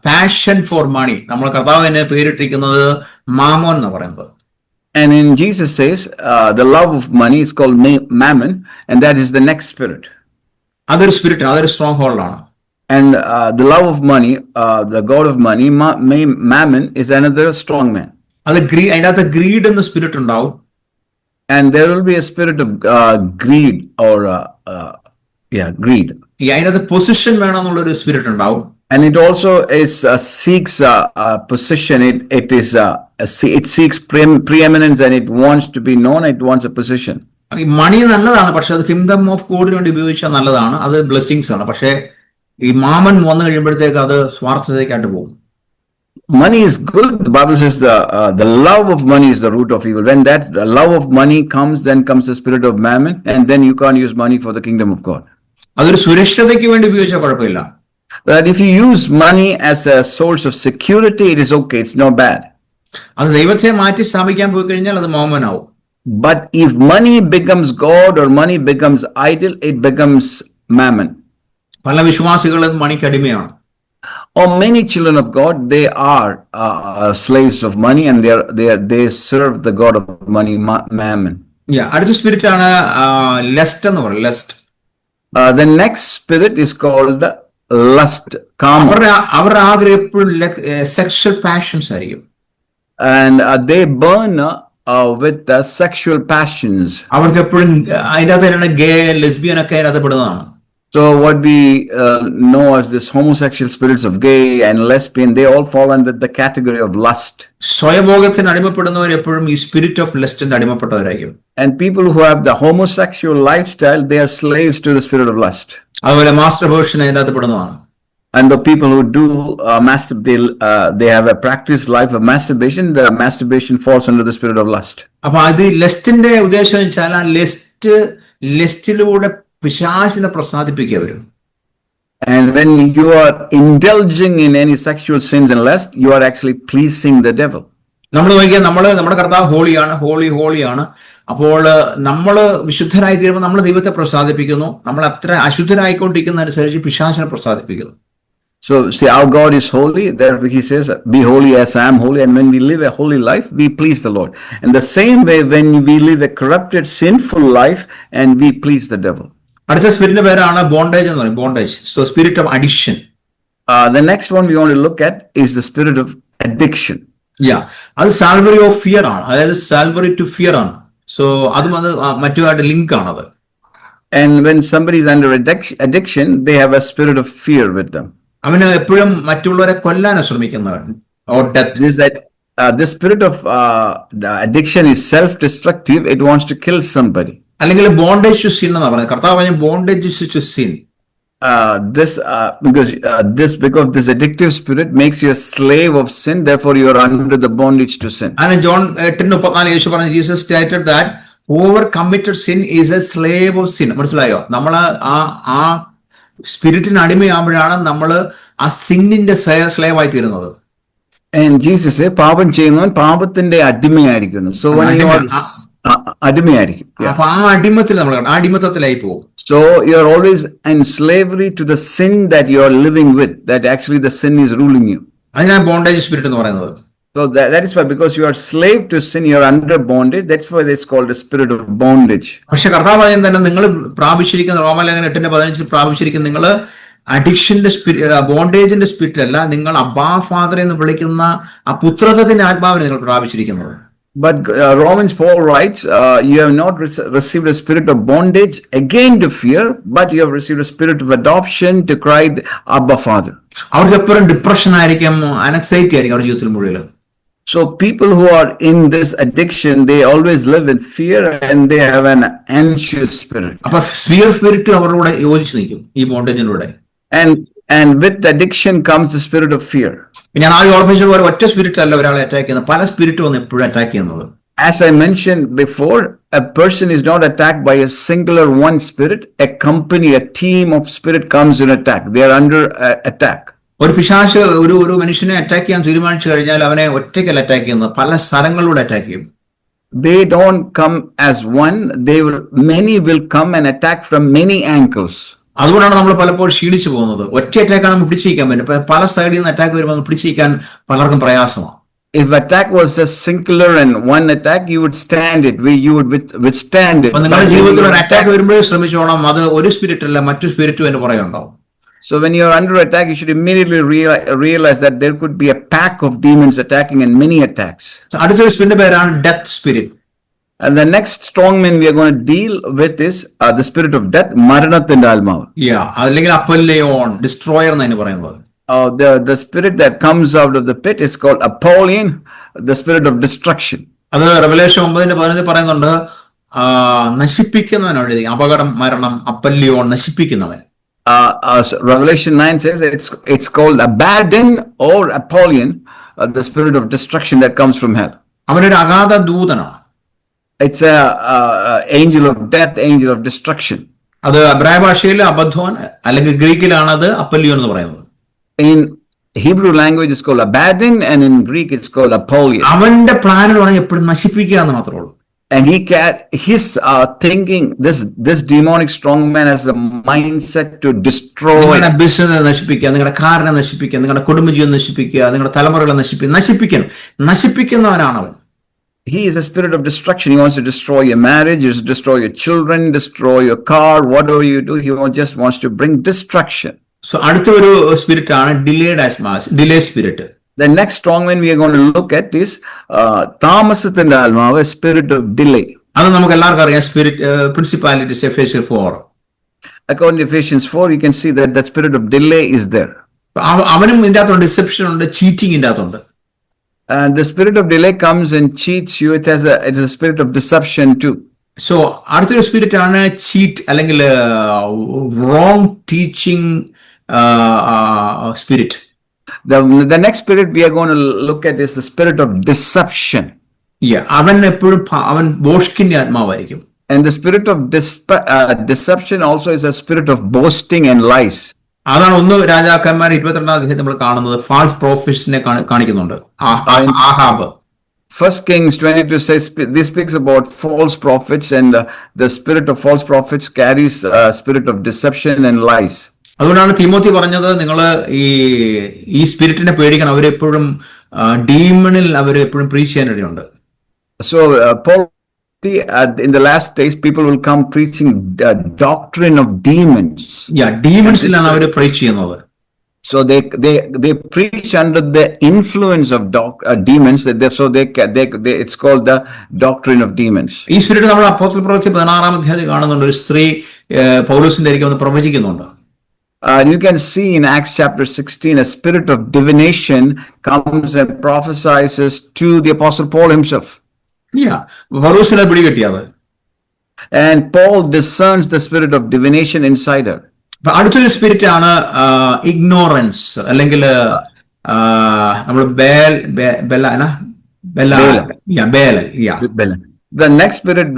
passion for money. നമ്മൾ കർത്താവിന് പേരിട്ടിരിക്കുന്നത് മാമോൻ എന്ന് പറയുന്നത്. And in Jesus says, the love of money is called mammon, and that is the next spirit. അതൊരു spirit, അതൊരു strong hold ആണ്. And the love of money, the god of money, mammon is another strong man. അത് അതിൻ്റെ അകത്ത് greed എന്ന spirit ഉണ്ടാവും. And there will be a spirit of greed or greed. അതിൻ്റെ അകത്ത് പൊസിഷൻ വേണമെന്നുള്ളൊരു സ്പിരിറ്റ് ഉണ്ടാവും. And it also is seeks position. It seeks preeminence and it wants to be known. It wants a position. ഈ മണി നല്ലതാണ്, പക്ഷെ അത് kingdom of ഗോഡിന് വേണ്ടി ഉപയോഗിച്ചാൽ നല്ലതാണ്, അത് ബ്ലെസ്സിങ്സ് ആണ്. പക്ഷെ ഈ മാമൻ വന്നു കഴിയുമ്പോഴത്തേക്ക് അത് സ്വാർത്ഥതയ്ക്കായിട്ട് പോകും. Money is good. The Bible says the love of money is the root of evil. When that love of money comes, then comes the spirit of mammon, and then you can't use money for the kingdom of God. അതൊരു സുരക്ഷതയ്ക്ക് വേണ്ടി ഉപയോഗിച്ചാൽ കുഴപ്പമില്ല. That if you use money as a source of security, it is okay. It's not bad. അത് ദൈവത്തെ മാറ്റി സ്ഥാപിക്കാൻ പോയി കഴിഞ്ഞാൽ അത് മാമനാവും. But if money becomes God or money becomes idol, it becomes mammon. പല വിശ്വാസികളും മണിക്ക് അടിമയാണ്. Or many children of God, they are slaves of money and they serve the god of money, mammon. അടുത്ത സ്പിരിറ്റ് ആണ് lust എന്ന് പറയും. Lust. The next spirit is called lust, kama. അവരുടെ ആഗ്രഹം എപ്പോഴും സെക്ഷൽ പാഷൻസ് ആയിരിക്കും. And they burn with sexual passions. അവർക്ക് എപ്പോഴും അതിൻ്റെ അകത്ത് ഗേ ലെസ്ബിയൻ ഒക്കെ അതിനകത്ത് പെടുന്നതാണ്. So what we know as this homosexual spirits of gay and lesbian, they all fall under the category of lust. സ്വയഭോഗത്തിന് അടിമപ്പെടുന്നവർ എപ്പോഴും ഈ സ്പിരിറ്റ് ഓഫ് ലെസ്റ്റിന്റെ അടിമപ്പെട്ടവരായിരിക്കും. And people who have the homosexual lifestyle, they are slaves to the spirit of lust. അതുപോലെ master version അതിൻ്റെ അകത്ത് പെടുന്നതാണ്. And the people who do they have a practiced life of masturbation. The masturbation falls under the spirit of lust. അപ്പൊ അത് ലെസ്റ്റിന്റെ ഉദ്ദേശം വെച്ചാൽ ആ ലെസ്റ്റിലൂടെ പിശാചിനെ പ്രസാദിപ്പിക്കുക വരും. And when you are indulging in any sexual sins and lust, you are actually pleasing the devil. നമ്മൾ നോക്കിയാൽ നമ്മുടെ കർത്താവ് ഹോളിയാണ്. അപ്പോൾ നമ്മൾ വിശുദ്ധരായി തീരുമ്പോൾ നമ്മൾ ദൈവത്തെ പ്രസാദിപ്പിക്കുന്നു. നമ്മൾ അത്ര അശുദ്ധരായിക്കൊണ്ടിരിക്കുന്ന അനുസരിച്ച് പിശാചിനെ പ്രസാദിപ്പിക്കുന്നു. So see, our God is holy. Therefore he says, be holy as I am holy. And when we live a holy life, we please the Lord. In the same way, when we live a corrupted, sinful life, and we please the devil. അടുത്ത സ്പിരിറ്റിന്റെ പേരാണ് bondage എന്ന് പറയും. Bondage. So spirit of addiction. The next one we want to look at is the spirit of addiction. അത് സാൽവറി of fear ആണ്. അതായത് സാൽവറി to fear ആണ്. So അതും അത് മറ്റുമായിട്ട് ലിങ്ക് ആണത്. And when somebody is under addiction, they have a spirit of fear with them. അവന് എപ്പോഴും മറ്റുള്ളവരെ കൊല്ലാൻ ശ്രമിക്കുന്നവൻ. Or death. The spirit of the addiction is self-destructive. It wants to kill somebody. അല്ലെങ്കിൽ bondage to sin എന്നാണ് പറയുന്നത്. കർത്താവ് പറഞ്ഞു bondage to sin. Because this addictive spirit makes you a slave of sin. Therefore, you are under the bondage to sin. And John 8:34 യേശു പറഞ്ഞു, Jesus stated that whoever committed sin is a slave of sin. മനസ്സിലായോ? നമ്മൾ ആ സ്പിരിറ്റിന് അടിമയാകുമ്പോഴാണ് നമ്മൾ ആ സിന്നിന്റെ slave ആയി തീരുന്നത്. And Jesus said, പാപം ചെയ്യുന്നവൻ പാപത്തിന്റെ അടിമയായിരിക്കുന്നു. So when you are അടിമയായിരിക്കും. അപ്പൊ ആ അടിമത്തിൽ നമ്മൾ അടിമത്തത്തിലായി പോകും. So you are always in slavery to the sin that you are living with. That actually the sin is ruling you. അതിനാണ് ബോണ്ടേജ് സ്പിരിറ്റ് എന്ന് പറയുന്നത്. So that is why, because you are slave to sin, you are under bondage. That's why it's called the spirit of bondage. പക്ഷെ കർത്താവ് പറയുന്നത് തന്നെ നിങ്ങൾ പ്രാപിച്ചിരിക്കുന്ന റോമാലേഖനം 8:15 പ്രാപിച്ചിരിക്കുന്ന നിങ്ങൾ അഡിക്ഷന്റെ ബോണ്ടേജിന്റെ സ്പിരിറ്റ് അല്ല, നിങ്ങൾ അബ്ബാ ഫാദർ എന്ന് വിളിക്കുന്ന ആ പുത്രത്വത്തിന്റെ ആത്മാവിനെ നിങ്ങൾ പ്രാപിച്ചിരിക്കുന്നത്. But Romans Paul writes, you have not received a spirit of bondage again to fear, but you have received a spirit of adoption to cry, Abba, Father. അവർക്ക് എപ്പോഴും ഡിപ്രഷൻ ആയിരിക്കും, അനക്സൈറ്റി ആയിരിക്കും അവരുടെ ജീവിതത്തിൽ മുഴുവൻ. So people who are in this addiction, they always live in fear and they have an anxious spirit. അപ്പൊ fear spirit അവരുടെ കൂടെ യോജിച്ച് നിൽക്കും ഈ ബോണ്ടേജിലൂടെ. And with addiction comes the spirit of fear. ഞാൻ ആദ്യം ഓർമ്മിച്ച പോലെ ഒറ്റ സ്പിരിറ്റ് അല്ല ഒരാളെ അറ്റാക്ക് ചെയ്യുന്നത്, പല സ്പിരിറ്റ് വന്ന് എപ്പോഴും അറ്റാക്ക് ചെയ്യുന്നത്. As I mentioned before, a person is not attacked by a singular one spirit. A company, a team of spirit comes in attack. They are under attack. ഒരു പിശാച് ഒരു മനുഷ്യനെ അറ്റാക്ക് ചെയ്യാൻ തീരുമാനിച്ചു കഴിഞ്ഞാൽ അവനെ ഒറ്റയ്ക്കല്ല അറ്റാക്ക് ചെയ്യുന്നത്, പല സ്ഥലങ്ങളിലൂടെ അറ്റാക്ക് ചെയ്യും. They don't come as one. Many will come and attack from many angles. അതുകൊണ്ടാണ് നമ്മൾ പലപ്പോഴും ക്ഷീണിച്ചു പോകുന്നത്. ഒറ്റ അറ്റാക്കാണ് നമുക്ക് പിടിച്ചിരിക്കാൻ പറ്റും, പല സൈഡിൽ നിന്ന് അറ്റാക്ക് വരുമ്പോൾ പിടിച്ചിരിക്കാൻ പലർക്കും പ്രയാസമാണ്. If attack was a singular and one attack, you would stand it. You would withstand it. നിങ്ങളുടെ ജീവിതത്തിൽ ഒരു അറ്റാക്ക് വരുമ്പോഴേ ശ്രമിച്ചോണം, അത് ഒരു സ്പിരിറ്റ് അല്ല മറ്റു സ്പിരിറ്റും എന്റെ പുറകെ ഉണ്ടാവും. So when you are under attack, you should immediately realize that there could be a pack of demons attacking and many attacks. അടുത്തൊരു സ്പിരിറ്റിന്റെ പേരാണ് death spirit. And the next strong man we are going to deal with is the spirit of death, Maranathinte Almavu. അല്ലെങ്കിൽ അപ്പല്ലിയോൺ, destroyer എന്നാണ് പറയുന്നത്. The spirit that comes out of the pit is called Apollyon, the spirit of destruction. അത് revelation 9:15 പറയുന്നുണ്ട്, നശിപ്പിക്കുന്നവനാണ് എഴുതി, അപകടം, മരണം, അപ്പല്ലിയോൺ, നശിപ്പിക്കുന്നവൻ. Revelation 9 says it's called Abaddon or Apollyon, the spirit of destruction that comes from hell. അവനൊരു അഗാധ ദൂതനാണ്. It's a angel of death, angel of destruction. അത് എബ്രായ ഭാഷയിൽ അബദ്ധോൻ, അല്ലെങ്കിൽ ഗ്രീക്കിലാണ് അത് അപ്പല്ലിയോൻ എന്ന് പറയുന്നത്. In Hebrew language it's called Abaddon and in Greek it's called Apollyon. അവന്റെ പ്ലാൻ എന്ന് പറഞ്ഞാൽ എപ്പോഴും നശിപ്പിക്കുക എന്ന് മാത്രമേ ഉള്ളൂ. And his thinking, this demonic strong man has a mindset to destroy. നിങ്ങളുടെ ബിസിനസ് നശിപ്പിക്കുക, നിങ്ങളുടെ കാറിനെ നശിപ്പിക്കുക, നിങ്ങളുടെ കുടുംബജീവിതം നശിപ്പിക്കുക, നിങ്ങളുടെ തലമുറകളെ നശിപ്പിക്കുന്നവനാണ് അവൻ. He is a spirit of destruction. He wants to destroy your marriage, destroy your children, destroy your car, whatever you do. He just wants to bring destruction. So അടുത്ത ഒരു സ്പിരിറ്റ് ആണ് delay spirit. The next strong man we are going to look at is Tamasathinte Almavu, a spirit of delay. അത് നമുക്ക് എല്ലാവർക്കും അറിയാം, spirit principalities Ephesians 4. According to Ephesians 4, you can see that spirit of delay is there. അവനും ഇതിന്റെ അകത്തുണ്ട്, deception ഉണ്ട്, cheating ഇതിന്റെ അകത്തുണ്ട്. And the spirit of delay comes and cheats you. It is a spirit of deception too. So അടുത്തൊരു spirit ആണ് cheat അല്ലെങ്കിൽ wrong teaching spirit. The next spirit we are going to look at is the spirit of deception. അവൻ എപ്പോഴും അവൻ ബോഷ്കിന്റെ ആത്മാവായിരിക്കും. And the spirit of deception also is a spirit of boasting and lies. അതാണ് 1 രാജാക്കന്മാർ 22-ാം അധ്യായത്തിൽ നമ്മൾ കാണുന്നത്, false പ്രോഫിറ്റ്സിനെ കാണിക്കുന്നുണ്ട്. Ahab. 1 Kings 22 says this speaks about false prophets, and the spirit of false prophets carries a spirit of deception and lies. അതുകൊണ്ടാണ് തീമോത്തി പറഞ്ഞത്, നിങ്ങൾ ഈ സ്പിരിറ്റിനെ പേടിക്കണം, അവരെപ്പോഴും ഡീമണിൽ അവരെപ്പോഴും preach ചെയ്യാനിടയുണ്ട്. So Paul, in the last days people will come preaching the doctrine of demons. ഡീമൺസിലാണ് അവർ preach ചെയ്യുന്നത്. So they preach under the influence of demons. So it's called the doctrine of demons. ഈ spirit നമ്മൾ അപ്പോസ്തല പ്രവൃത്തി 16-ാം അധ്യായത്തിൽ കാണുന്നുണ്ട്. ഒരു സ്ത്രീ പൗലോസിന്റെ അരികെ വന്ന് പ്രവചിക്കുന്നുണ്ട്. You can see in Acts chapter 16 a spirit of divination comes and prophesies to the apostle Paul himself. പൗലോസിനെ പിടികിട്ടിയത്. And Paul discerns the spirit of divination inside her. അടുത്തൊരു സ്പിരിറ്റ് ആണ് ഇഗ്നോറൻസ്, അല്ലെങ്കിൽ നമ്മൾ The next spirit,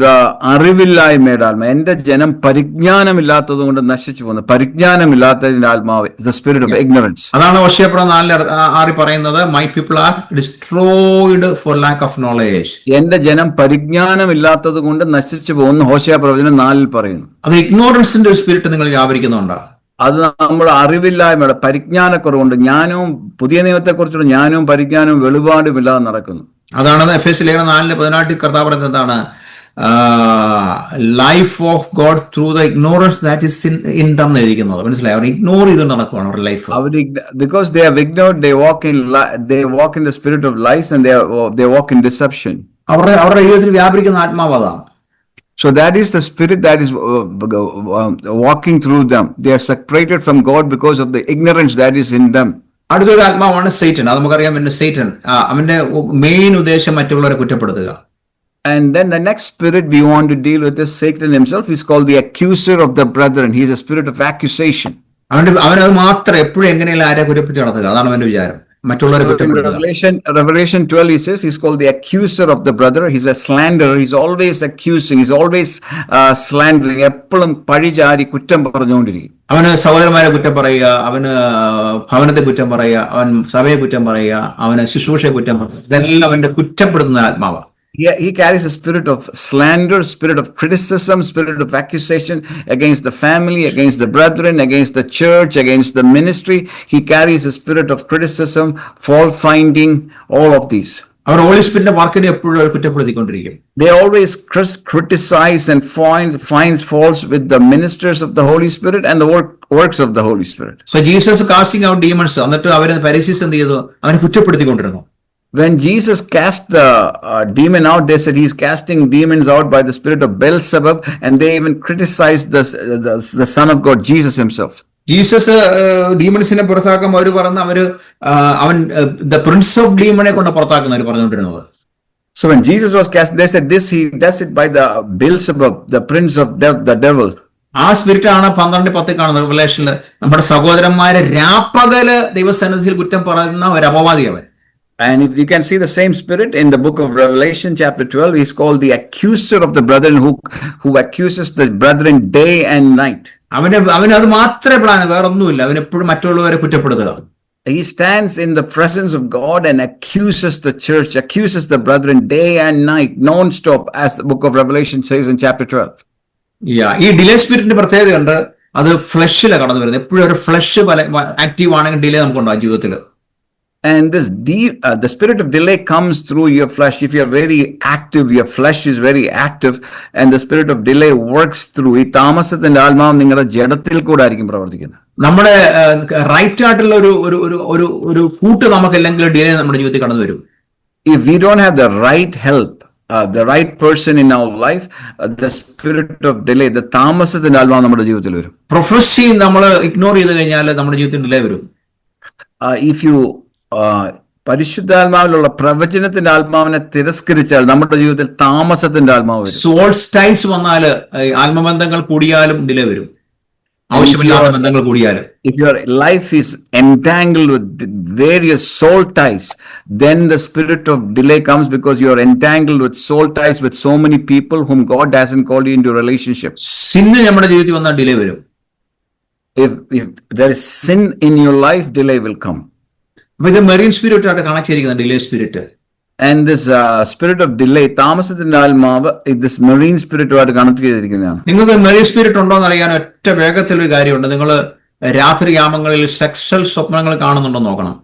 അറിവില്ലായ്മയുടെ ആത്മാവ്. എന്റെ ജനം പരിജ്ഞാനമില്ലാത്തത് കൊണ്ട് നശിച്ചു പോകുന്നു. പരിജ്ഞാനമില്ലാത്തതിന്റെ ആത്മാവ്, the spirit of ignorance. അതാണ് ഹോശേയ 4:6 പറയുന്നത്, my people are destroyed for lack of knowledge. എന്റെ ജനം പരിജ്ഞാനമില്ലാത്തത് കൊണ്ട് നശിച്ചു പോകുന്നു, ഹോശേയ പ്രവചനം 4 പറയുന്നു. അത് ഇഗ്നോറൻസിന്റെ ഒരു സ്പിരിറ്റ് നിങ്ങൾ വ്യാപരിക്കുന്നുണ്ടോ? അത് നമ്മുടെ അറിവില്ലായ്മയുടെ പരിജ്ഞാനക്കുറവുണ്ട്. ജ്ഞാനവും പുതിയ നിയമത്തെ കുറിച്ചുള്ള ജ്ഞാനവും പരിജ്ഞാനവും വെളിപാടുമില്ലാതെ നടക്കുന്നു. അതാണ് എഫേസ്യ ലേഖനം 4:18 കർത്താവ് പറയുന്നത് എന്താണ്? Life of God through the ignorance that is in them എന്നിരിക്കുന്നത്. മനസ്സിലായി? അവർ ഇഗ്നോർ ചെയ്ത് നടക്കുകയാണ് അവരുടെ life. Because they have ignored, they walk in the spirit of lies and they walk in deception. അവരുടെ ജീവിതത്തിൽ വ്യാപരിക്കുന്ന ആത്മാവ് അതാണ്. So that is the spirit that is walking through them. They are separated from God because of the ignorance that is in them. അടുത്തൊരു ആത്മാവാണ് Satan. അത് നമുക്കറിയാം. പിന്നെ സൈറ്റൻ അവന്റെ മെയിൻ ഉദ്ദേശം മറ്റുള്ളവരെ കുറ്റപ്പെടുത്തുക. And then the next spirit we want to deal with is Satan himself. He's called the accuser of the brethren. He's a spirit of accusation. അവനത് മാത്രം എപ്പോഴും എങ്ങനെയുള്ള ആരെ കുറ്റപ്പെടുത്തി നടത്തുക, അതാണ് അവന്റെ വിചാരം, മറ്റുള്ളവരെ So in കുറ്റപ്പെടുത്തുക. Revelation 12 he says he's called the accuser of the brother. He's a slanderer. He's always accusing. He's always slandering. എപ്പോഴും പഴിചാരി കുറ്റം പറഞ്ഞുകൊണ്ടിരിക്കും. അവന് സഹോദരന്മാരെ കുറ്റം പറയുക, അവന് ഭവനത്തെ കുറ്റം പറയുക, അവൻ സഭയെ കുറ്റം പറയുക, അവന് ശുശ്രൂഷയെ കുറ്റം പറയുക. ഇതെല്ലാം അവന്റെ കുറ്റപ്പെടുത്തുന്ന ആത്മാവാണ്. He carries a spirit of slander, spirit of criticism, spirit of accusation against the family, against the brethren, against the church, against the ministry. He carries a spirit of criticism, fault finding, all of these. അവർ holy സ്പിരിറ്റിന്റെ വർക്കിനെ എപ്പോഴും അവർ കുറ്റപ്പെടുത്തിക്കൊണ്ടിരിക്കും. They always criticize and finds faults with the ministers of the Holy Spirit and the works of the Holy Spirit. So Jesus casting out demons, എന്നിട്ട് അവരെ പരീശിസ് എന്ത് ചെയ്തു? അവനെ കുറ്റപ്പെടുത്തിക്കൊണ്ടിരുന്നു. When Jesus cast the demon out, they said he's casting demons out by the spirit of Beelzebub, and they even criticized the Son of God, Jesus himself. Jesus ഡീമൺസിനെ പുറത്താക്കുമ്പോൾ അവർ പറഞ്ഞ അവൻ ദ പ്രിൻസ് ഓഫ് ഡീമണെ കൊണ്ട് പുറത്താക്കുന്ന അവർ പറഞ്ഞുകൊണ്ടിരുന്നത്. So when Jesus was cast, they said he does it by the Beelzebub, the prince of the devil. ആ സ്പിരിറ്റാണ് 12:10 കാണുന്നത് റിവലേഷനിൽ. നമ്മുടെ സഹോദരന്മാരെ രാപ്പകല് ദൈവസന്നിധിയിൽ കുറ്റം പറയുന്ന ഒരു അപവാദി അവൻ. And if you can see the same spirit in the book of Revelation chapter 12, he's called the accuser of the brethren, who accuses the brethren day and night. അവന് അത് മാത്രമേ പ്ലാന്, വേറെ ഒന്നുമില്ല. അവൻ എപ്പോഴും മറ്റുള്ളവരെ കുറ്റപ്പെടുത്തുക. He stands in the presence of God and accuses the church, accuses the brethren day and night, non-stop, as the book of Revelation says in chapter 12. ഈ delay സ്പിരിറ്റിന്റെ പ്രത്യേകതയുണ്ട്. അത് ഫ്ലഷിലാണ് കടന്നു വരുന്നത്. എപ്പോഴും ഒരു ഫ്ലഷ് ആക്റ്റീവ് ആണെങ്കിൽ ഡിലേ നമുക്കുണ്ടാകും ജീവിതത്തിൽ. And the spirit of delay comes through your flesh. If you're very active, your flesh is very active, and the spirit of delay works through. ഈ താമസത്തിന്റെ ആത്മാവ് നിങ്ങളുടെ ജഡത്തിൽ കൂടെ ആയിരിക്കും പ്രവർത്തിക്കുന്നത്. നമ്മുടെ റൈറ്റ് ആയിട്ടുള്ള ഒരു കൂട്ട് നമുക്കില്ലെങ്കിൽ ഡിലേ നമ്മുടെ ജീവിതത്തിൽ കടന്നു വരും. If we don't have the right help, the right person in our life, the spirit of delay, the താമസത്തിന്റെ ആത്മാവ് നമ്മുടെ ജീവിതത്തിൽ വരും. പ്രൊഫസി നമ്മൾ ഇഗ്നോർ ചെയ്ത് കഴിഞ്ഞാൽ നമ്മുടെ ജീവിതത്തിൽ ഡിലേ വരും. If you പരിശുദ്ധാത്മാവിലുള്ള പ്രവചനത്തിന്റെ ആത്മാവിനെ തിരസ്കരിച്ചാൽ നമ്മുടെ ജീവിതത്തിൽ താമസത്തിന്റെ ആത്മാവ് വരും. സോൾസ്റ്റൈസ് വന്നാൽ ആത്മബന്ധങ്ങൾ കൂടിയാലും ഡിലേ വരും. ആവശ്യമില്ലാത്ത ബന്ധങ്ങൾ കൂടിയാലും. If your life is entangled with various soul ties, then the spirit of delay comes because you are entangled with soul ties with so many people whom God hasn't called you into a relationship. സിന്ന് നമ്മുടെ ജീവിതത്തിൽ വന്നാൽ delay വരും. If there is sin in your life, delay will come. അപ്പൊ ഇത് marine spirit ആയിട്ട് connect ചെയ്തിരിക്കുന്ന delay spirit. And this spirit of delay, താമസത്തിന്റെ ആത്മാവ്, this marine spirituമായിട്ട് connect ചെയ്തിരിക്കുന്നതാണ്. നിങ്ങൾക്ക് മെറീൻ സ്പിരിറ്റ് ഉണ്ടോ എന്ന് അറിയാൻ ഒറ്റ വേഗത്തിലൊരു കാര്യമുണ്ട്. നിങ്ങൾ രാത്രിയാമങ്ങളിൽ സെക്സ്വൽ സ്വപ്നങ്ങൾ കാണുന്നുണ്ടോ നോക്കണം.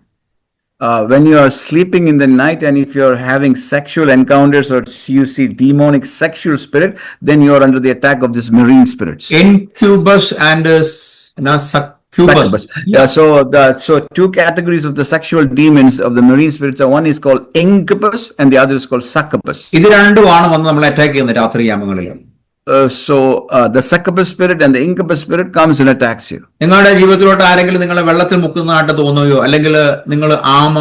When you are sleeping in the night and if you are having sexual encounters or you see demonic sexual spirit, then you are under the attack of this marine spirits. Incubus and succubus. Yeah, so two categories of the sexual demons of the marine spirits. One is called incubus and the other is called succubus. ഇത് രണ്ടുമാണ് വന്ന് നമ്മളെ attack ചെയ്യുന്നത് രാത്രിയാമങ്ങളിൽ. The succubus spirit and the incubus spirit comes and attacks you. നിങ്ങളുടെ ജീവിതത്തിലോട്ട് ആരെങ്കിലും നിങ്ങളെ വെള്ളത്തിൽ മുക്കുന്നതായിട്ട് തോന്നുകയോ, അല്ലെങ്കിൽ നിങ്ങൾ ആമ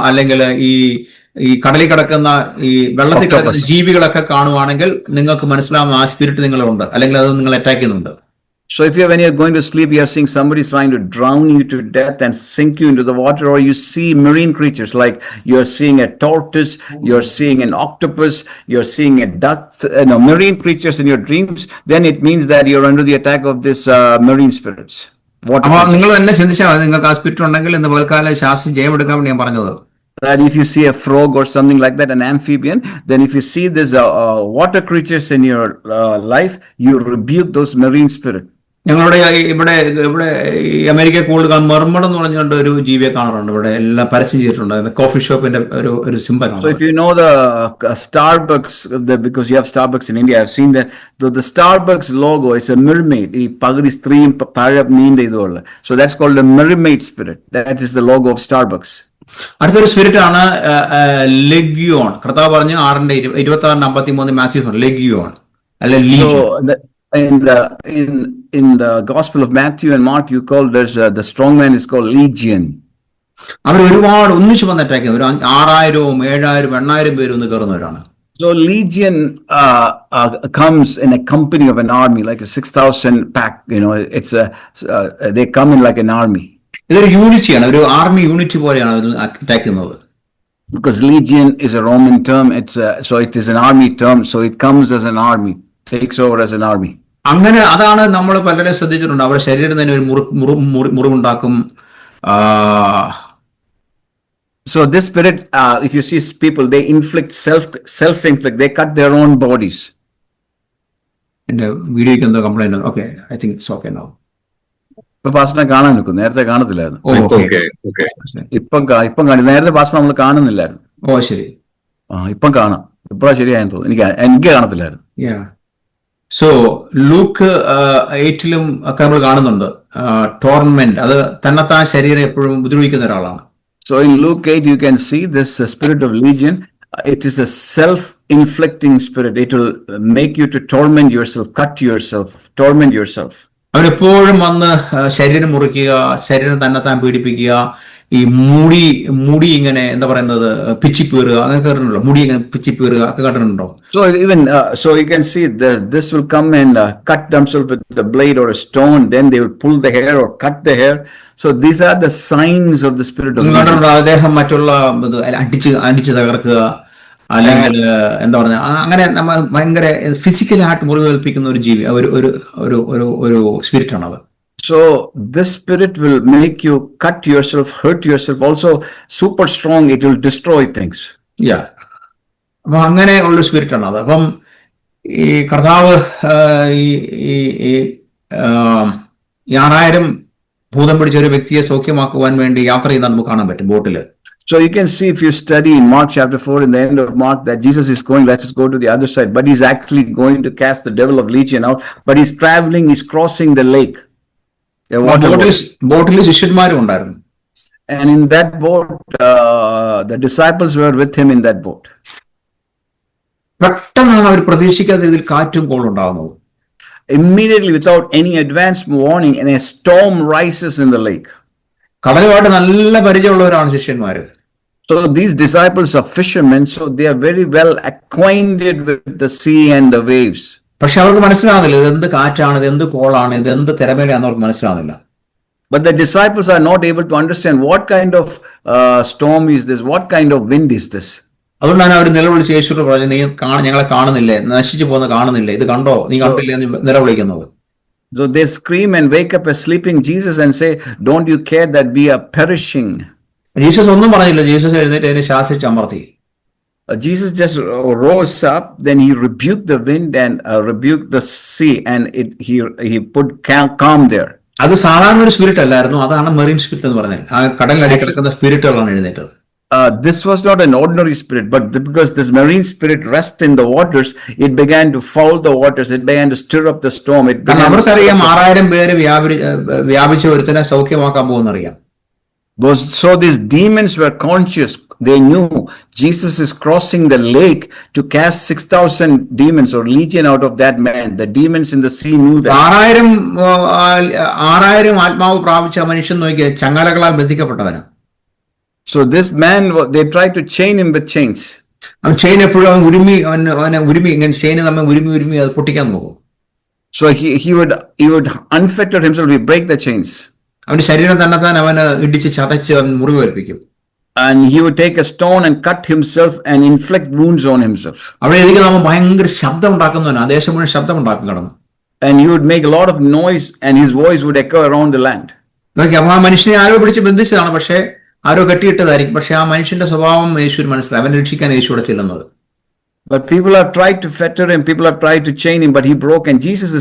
അല്ലെങ്കിൽ ഈ കടലിൽ കിടക്കുന്ന ഈ വെള്ളത്തിൽ കിടക്കുന്ന ജീവികളൊക്കെ കാണുവാണെങ്കിൽ നിങ്ങൾക്ക് മനസ്സിലാവും ആ സ്പിരിറ്റ് നിങ്ങളുണ്ട്, അല്ലെങ്കിൽ അത് നിങ്ങൾ അറ്റാക്ക് ചെയ്യുന്നുണ്ട്. So when you're going to sleep, you're seeing somebody trying to drown you to death and sink you into the water, or you see marine creatures like you're seeing a tortoise, you're seeing an octopus, you're seeing a duck, marine creatures in your dreams, then it means that you're under the attack of this marine spirits. അപ്പൊ നിങ്ങൾ തന്നെ ചിന്തിച്ചാൽ നിങ്ങൾക്ക് ആ spirit ഉണ്ടെങ്കിൽ ഇന്ന് പോൽക്കാല ശാസ്ത്രം ജയമെടുക്കാൻ വേണ്ടി ഞാൻ പറഞ്ഞത്. That if you see a frog or something like that, an amphibian, then if you see this water creatures in your life, you rebuke those marine spirits. ഞങ്ങളുടെ ഇവിടെ അമേരിക്ക കൂടുതൽ മെർമഡ് എന്ന് പറഞ്ഞുകൊണ്ട് ഒരു ജീവിയെ കാണാറുണ്ട്. ഇവിടെ എല്ലാം പരസ്യം ചെയ്തിട്ടുണ്ട്. കോഫി ഷോപ്പിന്റെ ഒരു സിംബലാണ്. So if you know the Starbucks, because you have Starbucks in India, I've seen that the Starbucks logo is a mermaid. ഈ പകുതി സ്ത്രീയും താഴെ മീൻ്റെ ഇതുള്ള. So that's called a mermaid spirit. That is the logo of Starbucks. അടുത്തൊരു spirit ആണ് ലെഗ്യോൺ. കർത്താവ് പറഞ്ഞു 6:26-53 മാത്യു ലെഗ്യോൺ അല്ലെ legion. So in the Gospel of Matthew and Mark, you call the strong man is called legion. അവർ ഒരുപാട് ഒന്നിച്ചു വന്ന് അറ്റാക്ക് ചെയ്യുന്നു. 6,000, 7,000, 8,000 പേര് ഒന്ന് കയറുന്നവരാണ്. So legion comes in a company of an army, like a 6,000 pack. It's they come in like an army. ഇതൊരു യൂണിറ്റിയാണ്, ഒരു army unit പോലെയാണ് attack ചെയ്യുന്നത്. Because legion is a Roman term, so it is an army term. So it comes as an army, takes over as an army. അങ്ങനെ അതാണ് നമ്മൾ പലരെ ശ്രദ്ധിച്ചിട്ടുണ്ട്. അവരുടെ ശരീരം തന്നെ ഒരു മുറിവുണ്ടാക്കും. So this spirit, if you see people, they inflict self-inflict. They cut their own bodies. എന്റെ വീഡിയോയ്ക്ക് എന്തോ complaint. Okay, I think it's okay now. ഇപ്പൊ പാസ്റ്ററിനെ കാണാൻ നിൽക്കും, നേരത്തെ കാണത്തില്ലായിരുന്നു. ഇപ്പം നേരത്തെ പാസ്റ്റർ നമ്മൾ കാണുന്നില്ലായിരുന്നു. ഓ ശരി, ഇപ്പം കാണാം. ഇപ്പഴാ ശരിയായെന്ന് തോന്നുന്നു. എനിക്ക് കാണത്തില്ലായിരുന്നു. സോ ലൂക്ക് 8 ഒക്കെ നമ്മൾ കാണുന്നുണ്ട് ടോർമെന്റ്. അത് തന്നെത്താൻ ശരീരം എപ്പോഴും ഉപദ്രവിക്കുന്ന ഒരാളാണ്. So in Luke 8, you can see this spirit of legion. It is a self-inflicting spirit. It will make you to torment yourself, cut yourself, torment yourself. അവരെപ്പോഴും വന്ന് ശരീരം മുറിക്കുക, ശരീരം തന്നെത്താൻ പീഡിപ്പിക്കുക, ഈ മുടി ഇങ്ങനെ എന്താ പറയുന്നത് പിച്ചിപ്പീറുക, അങ്ങനെ കേട്ടിട്ടുണ്ടോ? മുടി ഇങ്ങനെ പിച്ചിപ്പീറുക ഒക്കെ കേട്ടിട്ടുണ്ടോ? So even so you can see this will come and cut themselves with the blade or a stone. Then they will pull the hair or cut the hair. So these are the signs of the spirit of legion. അദ്ദേഹം മറ്റുള്ള അടിച്ച് തകർക്കുക, അല്ലെങ്കിൽ എന്താ പറഞ്ഞ അങ്ങനെ നമ്മൾ ഭയങ്കര ഫിസിക്കലായിട്ട് മുറിവേൽപ്പിക്കുന്ന ഒരു ജീവി, ഒരു സ്പിരിറ്റ് ആണത്. So this spirit will make you cut yourself, hurt yourself. Also super strong, it will destroy things. അപ്പൊ അങ്ങനെ ഉള്ള സ്പിരിറ്റ് ആണ് അത്. അപ്പം ഈ കർത്താവ് ഈ 6,000 ഭൂതം പിടിച്ച ഒരു വ്യക്തിയെ സൗഖ്യമാക്കുവാൻ വേണ്ടി യാത്ര ചെയ്യുന്ന നമുക്ക് കാണാൻ പറ്റും ബോട്ടില്. So you can see if you study in Mark chapter 4, in the end of Mark, that Jesus is going, let us go to the other side, but he's actually going to cast the devil of legion out, but he's traveling, he's crossing the lake. ബോട്ടിൽ ശിഷ്യന്മാരും ഉണ്ടായിരുന്നു. And in that boat, the disciples were with him in that boat. പെട്ടെന്നാണ് അവർ പ്രതീക്ഷിക്കാത്ത ഇതിൽ കാറ്റും കോളും ഉണ്ടാകുന്നത്. Immediately, without any advance warning, and a storm rises in the lake. കടലുമായിട്ട് നല്ല പരിചയമുള്ളവരാണ് ശിഷ്യന്മാര്. So these disciples are fishermen, so they are very well acquainted with the sea and the waves. പക്ഷെ അവർക്ക് മനസ്സിലാകുന്നില്ല ഇതെന്ത് കാറ്റാണ്, ഇതെന്ത് കോളാണ്, ഇതെന്ത് തിരമേലയാണെന്ന് അവർക്ക് മനസ്സിലാകുന്നില്ല. But the disciples are not able to understand what kind of storm is this, what kind of wind is this. അതുകൊണ്ടാണ് അവർ നിലവിളിച്ച് യേശുവിനോട് പറഞ്ഞു, നീ ഞങ്ങളെ കാണുന്നില്ലേ, നശിച്ചു പോകുന്ന കാണുന്നില്ലേ, ഇത് കണ്ടോ, നീ കണ്ടില്ലേ എന്ന് നിലവിളിക്കുന്നത്. So they scream and wake up a sleeping Jesus and say, don't you care that we are perishing? Jesus ഒന്നും പറഞ്ഞില്ല. ജീസസ് എഴുന്നേറ്റ് അതിനെ ശാസിച്ച് അമർത്തി. Jesus just rose up, then he rebuked the wind and rebuked the sea, and he put calm there. അത് സാധാരണ ഒരു spirit അല്ലായിരുന്നു, അതാണ് മെറീൻ സ്പിരിറ്റ് എന്ന് പറഞ്ഞത്. ആ കടലിനടി കിടക്കുന്ന സ്പിരിറ്റുകളാണ് എഴുന്നേറ്റത്. This was not an ordinary spirit, but because this marine spirit rests in the waters, it began to foul the waters, it began to stir up the storm. അവർക്കറിയാം 6,000 പേര് വ്യാപിച്ച ഒരുത്തനെ സൗഖ്യമാക്കാൻ പോകുന്നറിയാം. So these demons were conscious. They knew Jesus is crossing the lake to cast 6,000 demons or legion out of that man. The demons in the sea knew that. 6,000 ആത്മാവ് പ്രാപിച്ച മനുഷ്യൻ നോക്കിയ ചങ്ങലകളാൽ ബന്ധിക്കപ്പെട്ടവനാണ്. So this man, they tried to chain him with chains. അവൻ chain എപ്പോഴും അവൻ ഉരുമി ഇങ്ങനെ ചെയിന് നമ്മൾ ഉരുമി അത് പൊട്ടിക്കാൻ നോക്കും. So he would unfetter himself, he break the chains. അവന്റെ ശരീരം തന്നെത്താൻ അവന് ഇടിച്ച് ചതച്ച് അവൻ മുറിവേൽപ്പിക്കും. And he would take a stone and cut himself and inflict wounds on himself. അവിടെ എഴുതി നമ്മൾ ഭയങ്കര ശബ്ദം ഉണ്ടാക്കുന്നവനാ, ദേശം മുഴുവൻ ശബ്ദം ഉണ്ടാക്കും കിടന്നു. And he would make a lot of noise and his voice would echo around the land. ആ മനുഷ്യനെ ആരോ പിടിച്ച് ബന്ധിച്ചതാണ്, പക്ഷെ ആരോ കെട്ടിയിട്ടതായിരിക്കും. പക്ഷെ ആ മനുഷ്യന്റെ സ്വഭാവം യേശുവിന് മനസ്സിലായി. അവനെ രക്ഷിക്കാൻ യേശുവിടെ ചെല്ലുന്നത്. But people have tried to fetter him, people have tried to chain him, but he broke, and Jesus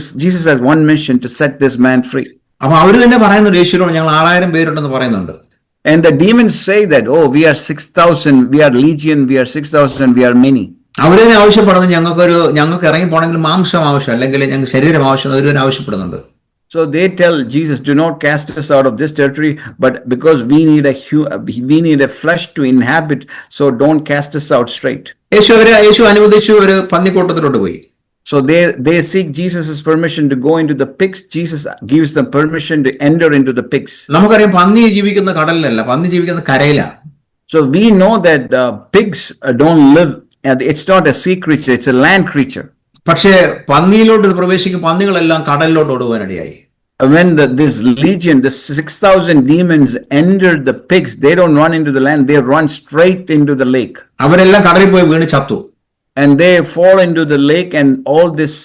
has one mission, to set this man free. അപ്പൊ അവര് തന്നെ പറയുന്നുണ്ട് യേശുവിനോട്, ഞങ്ങൾ 6,000 പേരുണ്ടെന്ന് പറയുന്നുണ്ട്. And the demons say that, oh, we are 6,000, we are legion, we are 6,000, we are many. അവരെ ആവശ്യപ്പെടുന്നത് ഞങ്ങൾക്ക് ഇറങ്ങി പോകണമെങ്കിൽ മാംസം ആവശ്യം, അല്ലെങ്കിൽ ഞങ്ങൾക്ക് ശരീരം ആവശ്യം, അവര് തന്നെ ആവശ്യപ്പെടുന്നുണ്ട്. So they tell Jesus, do not cast us out of this territory, but because we need a flesh to inhabit, so don't cast us out straight. യേശു അനുവദിച്ചു, ഒരു പന്നിക്കൂട്ടത്തിലോട്ട് പോയി. So they seek Jesus' permission to go into the pigs. Jesus gives them permission to enter into the pigs. നമുക്കറിയാം പന്നി ജീവിക്കുന്ന കടലിലല്ല, പന്നി ജീവിക്കുന്ന കരയിലാണ്. So we know that pigs don't live, it's not a sea creature, it's a land creature. പക്ഷേ പന്നിയിലോട്ട് പ്രവേശിക്കും പന്നികളെല്ലാം കടലിലോട്ട് ഓടുവാനിടയായി. When this legion, the 6,000 demons entered the pigs, they don't run into the land, they run straight into the lake. അവരെല്ലാം കടലിൽ പോയി വീണ് ചത്തു. And they fall into the lake and all these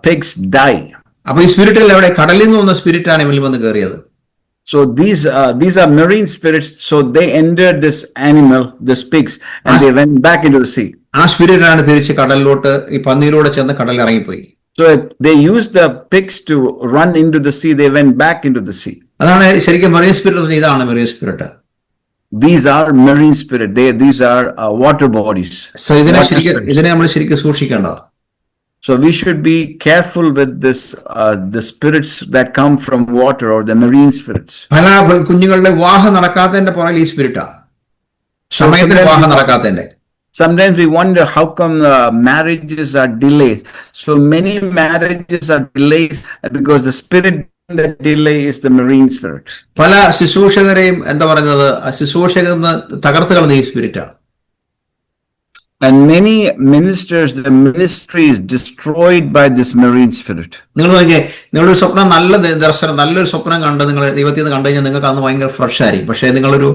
pigs die. അപ്പൊ ഈ സ്പിരിറ്റിൽ എവിടെ? കടലിൽ നിന്ന് വന്ന സ്പിരിറ്റാണ് ഇവരിൽ വന്ന് കയറിയത്. So these are marine spirits, so they entered this animal, this pigs, and they went back into the sea. ആ സ്പിരിറ്റാണ് തിരിച്ച് കടലിലോട്ട് ഈ പന്നിയിലൂടെ ചെന്ന് കടലിൽ ഇറങ്ങിപ്പോയി. So they used the pigs to run into the sea, they went back into the sea. അതാണ് ശരിക്കും marine spirit. ഇതാണ് marine spirit. These are marine spirit. These are water bodies. So ഇതിനെ നമ്മൾ ശരിക്കും സൂക്ഷിക്കേണ്ടത്. So we should be careful with this, the spirits that come from water or the marine spirits. പല കുഞ്ഞുങ്ങളുടെ വിവാഹം നടക്കാത്തതിന്റെ പുറകിൽ ഈ സ്പിരിറ്റാ. സമയത്തിന് വിവാഹം നടക്കാത്തതിന്റെ. Sometimes we wonder how come marriages are delayed. So many marriages are delayed because the spirit that delay is the marine spirit. പല ശുശ്രൂഷകരെയും എന്താ പറയുന്നത്, ശുശ്രൂഷകരെന്ന് തകർത്ത് കളഞ്ഞ ഈ സ്പിരിറ്റാണ്. And many ministers, the ministry is destroyed by this marine spirit. നിങ്ങൾ നോക്കിയേ, നിങ്ങളൊരു സ്വപ്നം, നല്ല ദർശനം, നല്ലൊരു സ്വപ്നം കണ്ട് നിങ്ങൾ ദൈവത്തിൽ നിന്ന് കണ്ടു കഴിഞ്ഞാൽ നിങ്ങൾക്ക് അന്ന് ഭയങ്കര ഫ്രഷ് ആയിരിക്കും. പക്ഷേ നിങ്ങളൊരു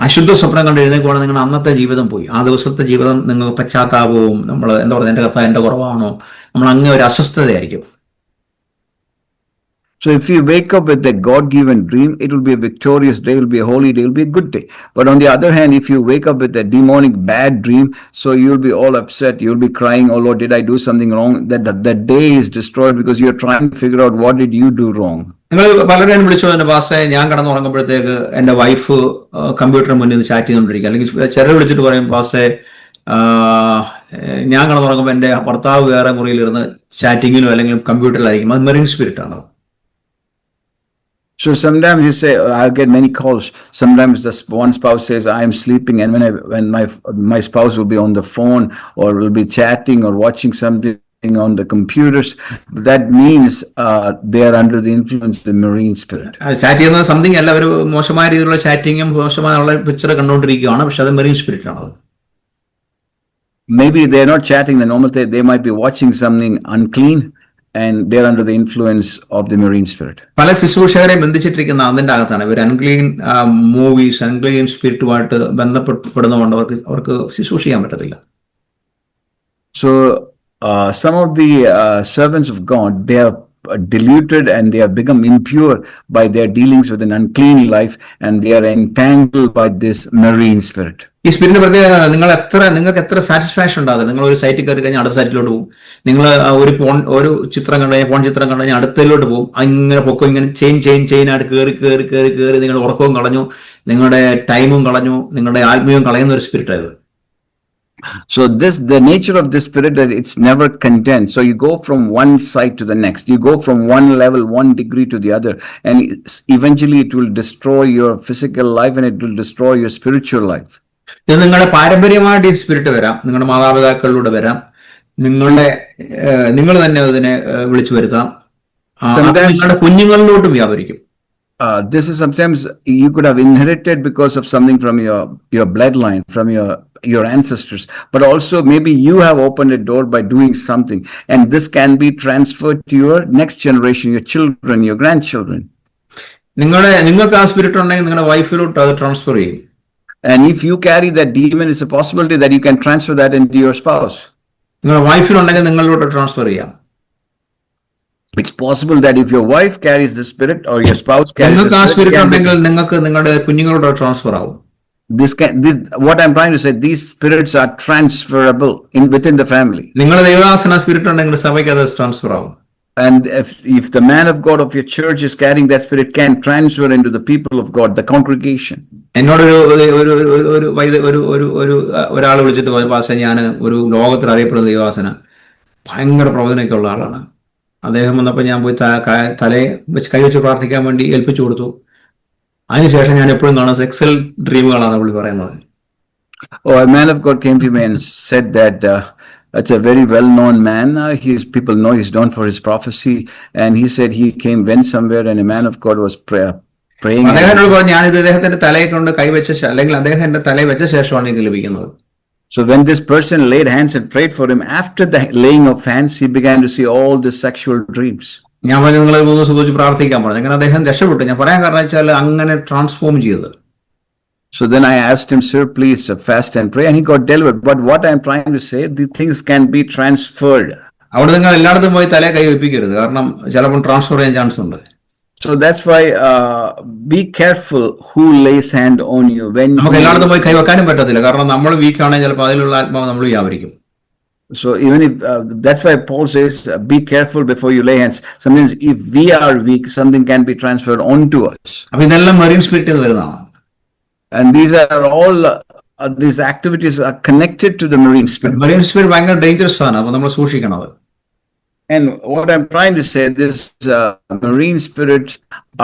അശുദ്ധ സ്വപ്നം കണ്ട് എഴുന്നേക്കുവാണെങ്കിൽ നിങ്ങളുടെ അന്നത്തെ ജീവിതം പോയി. ആ ദിവസത്തെ ജീവിതം നിങ്ങൾ പശ്ചാത്താപവും, നമ്മൾ എന്താ പറയുക, എൻ്റെ കർത്താവ് എൻ്റെ കുറവാണോ, നമ്മൾ അങ്ങനെ ഒരു അസ്വസ്ഥതയായിരിക്കും. So if you wake up with a God-given dream, it will be a victorious day, it will be a holy day, it will be a good day. But on the other hand, if you wake up with a demonic bad dream, so you'll be all upset, you'll be crying, oh Lord, did I do something wrong? That day is destroyed because you're trying to figure out what did you do wrong. നിങ്ങൾ പലരെയും വിളിച്ചു, എൻ്റെ പാസ്റ്റേ ഞാൻ കിടന്നുറങ്ങുമ്പോഴത്തേക്ക് എൻ്റെ wife കമ്പ്യൂട്ടറിന് മുന്നിൽ നിന്ന് chat ചെയ്തുകൊണ്ടിരിക്കുക. അല്ലെങ്കിൽ ചിലർ വിളിച്ചിട്ട് പറയും, പാസ്റ്റേ ഞാൻ കിടന്നുറങ്ങുമ്പോൾ എൻ്റെ ഭർത്താവ് വേറെ മുറിയിലിരുന്ന് ചാറ്റിങ്ങിലോ അല്ലെങ്കിൽ കമ്പ്യൂട്ടറിലായിരിക്കും. അത് മെറീൻ സ്പിരിറ്റ് ആണ്. So sometimes you say, I'll get many calls. Sometimes one spouse says, I am sleeping, and when my spouse will be on the phone or will be chatting or watching something on the computers, that means they are under the influence of the marine spirit. Chat ചെയ്യുന്നത് something അല്ല, ഒരു മോശമായ രീതിയിലുള്ള ചാറ്റിങ്ങും മോശമായുള്ള picture കണ്ടുകൊണ്ടിരിക്കുകയാണ്. പക്ഷെ അത് marine spirit ആണ്. Maybe they're not chatting the normal day, they might be watching something unclean. And they're under the influence of the marine spirit. പല ശുശ്രൂഷകരെ ബന്ധിച്ചിട്ടിരിക്കുന്ന അതിന്റെ അകത്താണ്. ഇവർ അൺക്ലീൻ മൂവീസ്, അൺക്ലീൻ സ്പിരിറ്റുമായിട്ട് ബന്ധപ്പെടുന്നതുകൊണ്ട് അവർക്ക് ശുശ്രൂഷിക്കാൻ പറ്റത്തില്ല. So some of the servants of God, they are diluted and they have become impure by their dealings with an unclean life, and they are entangled by this marine spirit. ഈ സ്പിരിറ്റിന്റെ പ്രത്യേകത, നിങ്ങൾക്ക് എത്ര satisfaction ഉണ്ടാകും. നിങ്ങൾ ഒരു സൈറ്റിൽ കയറി കഴിഞ്ഞാൽ അടുത്ത സൈറ്റിലോട്ട് പോകും. നിങ്ങൾ ഒരു ചിത്രം കണ്ടു കഴിഞ്ഞാൽ, ഫോൺ ചിത്രം കണ്ടു കഴിഞ്ഞാൽ അടുത്തതിലോട്ട് പോകും. അങ്ങനെ പൊക്കോ, ഇങ്ങനെ ചെയിൻ ആയിട്ട് കയറി നിങ്ങൾ ഉറക്കവും കളഞ്ഞു, നിങ്ങളുടെ ടൈമും കളഞ്ഞു, നിങ്ങളുടെ ആത്മീയവും കളയുന്ന ഒരു സ്പിരിറ്റ് ആയത്. So the nature of this spirit, that it's never content. So you go from one side to the next. You go from one level, 1 degree to the other. And eventually it will destroy your physical life and it will destroy your spiritual life. ഇത് നിങ്ങളുടെ പാരമ്പര്യമായിട്ട് ഈ spirit വരാം, നിങ്ങളുടെ മാതാപിതാക്കളിലൂടെ വരാം, നിങ്ങൾ തന്നെ അതിനെ വിളിച്ചു വരുത്താം, നിങ്ങളുടെ കുഞ്ഞുങ്ങളിലോട്ടും വ്യാപരിക്കും. This is sometimes you could have inherited because of something from your bloodline, from your ancestors, but also maybe you have opened a door by doing something, and this can be transferred to your next generation, your children, your grandchildren. നിങ്ങൾക്ക് ആ spirit ഉണ്ടെങ്കിൽ നിങ്ങളുടെ വൈഫിലോട്ട് അത് transfer ചെയ്യും. And if you carry that demon, it's a possibility that you can transfer that into your spouse. നിങ്ങളുടെ വൈഫിലുണ്ടെങ്കിൽ നിങ്ങളിലോട്ട് transfer ചെയ്യാം. It's possible that if your wife carries the spirit or your spouse carries നിങ്ങൾക്ക് ആ the spirit spirit, ഉണ്ടെങ്കിൽ നിങ്ങൾക്ക് നിങ്ങളുടെ കുഞ്ഞുങ്ങളോട് transfer ആവും. what I'm trying to say, these spirits are transferable within the family. നിങ്ങളുടെ ദൈവദാസന സ്പിരിറ്റ് ഉണ്ടെങ്കിൽ സഭയ്ക്ക് അത് ട്രാൻസ്ഫർ ആവും. And if the man of God of your church is carrying that spirit, can transfer into the people of God, the congregation. എന്നോട് ഒരാൾ വിളിച്ചിട്ട് pastor, ഞാൻ ഒരു ലോകത്തിൽ അറിയപ്പെടുന്ന ദൈവദാസന, ഭയങ്കര പ്രവചനമൊക്കെ ഉള്ള ആളാണ്. അദ്ദേഹം വന്നപ്പോൾ ഞാൻ പോയി തലയെ വെച്ച് കൈവച്ച് പ്രാർത്ഥിക്കാൻ വേണ്ടി ഏൽപ്പിച്ചു കൊടുത്തു. അതിനുശേഷം ഞാൻ എപ്പോഴും കാണുന്ന സെക്സൽ ഡ്രീമുകളാണ് പുള്ളി പറയുന്നത്. Oh, a man of God came to me and said that it's a very well-known man. People know he's known for his prophecy, and he said he went somewhere, and a man of God was praying. അദ്ദേഹത്തോട് പറഞ്ഞു, ഞാനിത് അദ്ദേഹത്തിന്റെ തലയെ കൊണ്ട് കൈവച്ച അല്ലെങ്കിൽ അദ്ദേഹത്തിന്റെ തലയെ വെച്ച ശേഷമാണ് എനിക്ക് ലഭിക്കുന്നത്. So when this person laid hands and prayed for him, after the laying of hands, he began to see all the sexual dreams. ഞാൻ പറഞ്ഞു, നിങ്ങൾ 3 ദിവസം കുറിച്ച് പ്രാർത്ഥിക്കാൻ പറഞ്ഞു. അങ്ങനെ അദ്ദേഹം രക്ഷപ്പെട്ടു. ഞാൻ പറയാൻ കാരണം വെച്ചാൽ അങ്ങനെ ട്രാൻസ്ഫോം ചെയ്തത്. So then I asked him, sir, please fast and pray, and he got delivered. But what I'm trying to say, the things can be transferred. അവിടെ നിങ്ങൾ എല്ലായിടത്തും പോയി തലയെ കൈ വെപ്പിക്കരുത്, കാരണം ചിലപ്പോൾ ട്രാൻസ്ഫർ ചെയ്യാൻ ചാൻസ് ഉണ്ട്. So that's why be careful who lays hand on you. When നമുക്ക് എല്ലായിടത്തും പോയി കൈവെക്കാനും പറ്റത്തില്ല, കാരണം നമ്മൾ വീക്ക് ആണെങ്കിൽ ചിലപ്പോൾ അതിലുള്ള ആത്മാവ് നമ്മൾ വ്യാപരിക്കും. So even if that's why Paul says, be careful before you lay hands. Sometimes if we are weak, something can be transferred onto us. അപ്പൊ ഇതെല്ലാം മെറീൻ സ്പിരിറ്റിൽ നിന്ന് വരുന്നതാണ്. And these are all these activities are connected to the marine spirit. Marine spirit ഭയങ്കര dangerous ആണ്. അപ്പൊ നമ്മൾ സൂക്ഷിക്കണം. And what I'm trying to say, this marine spirits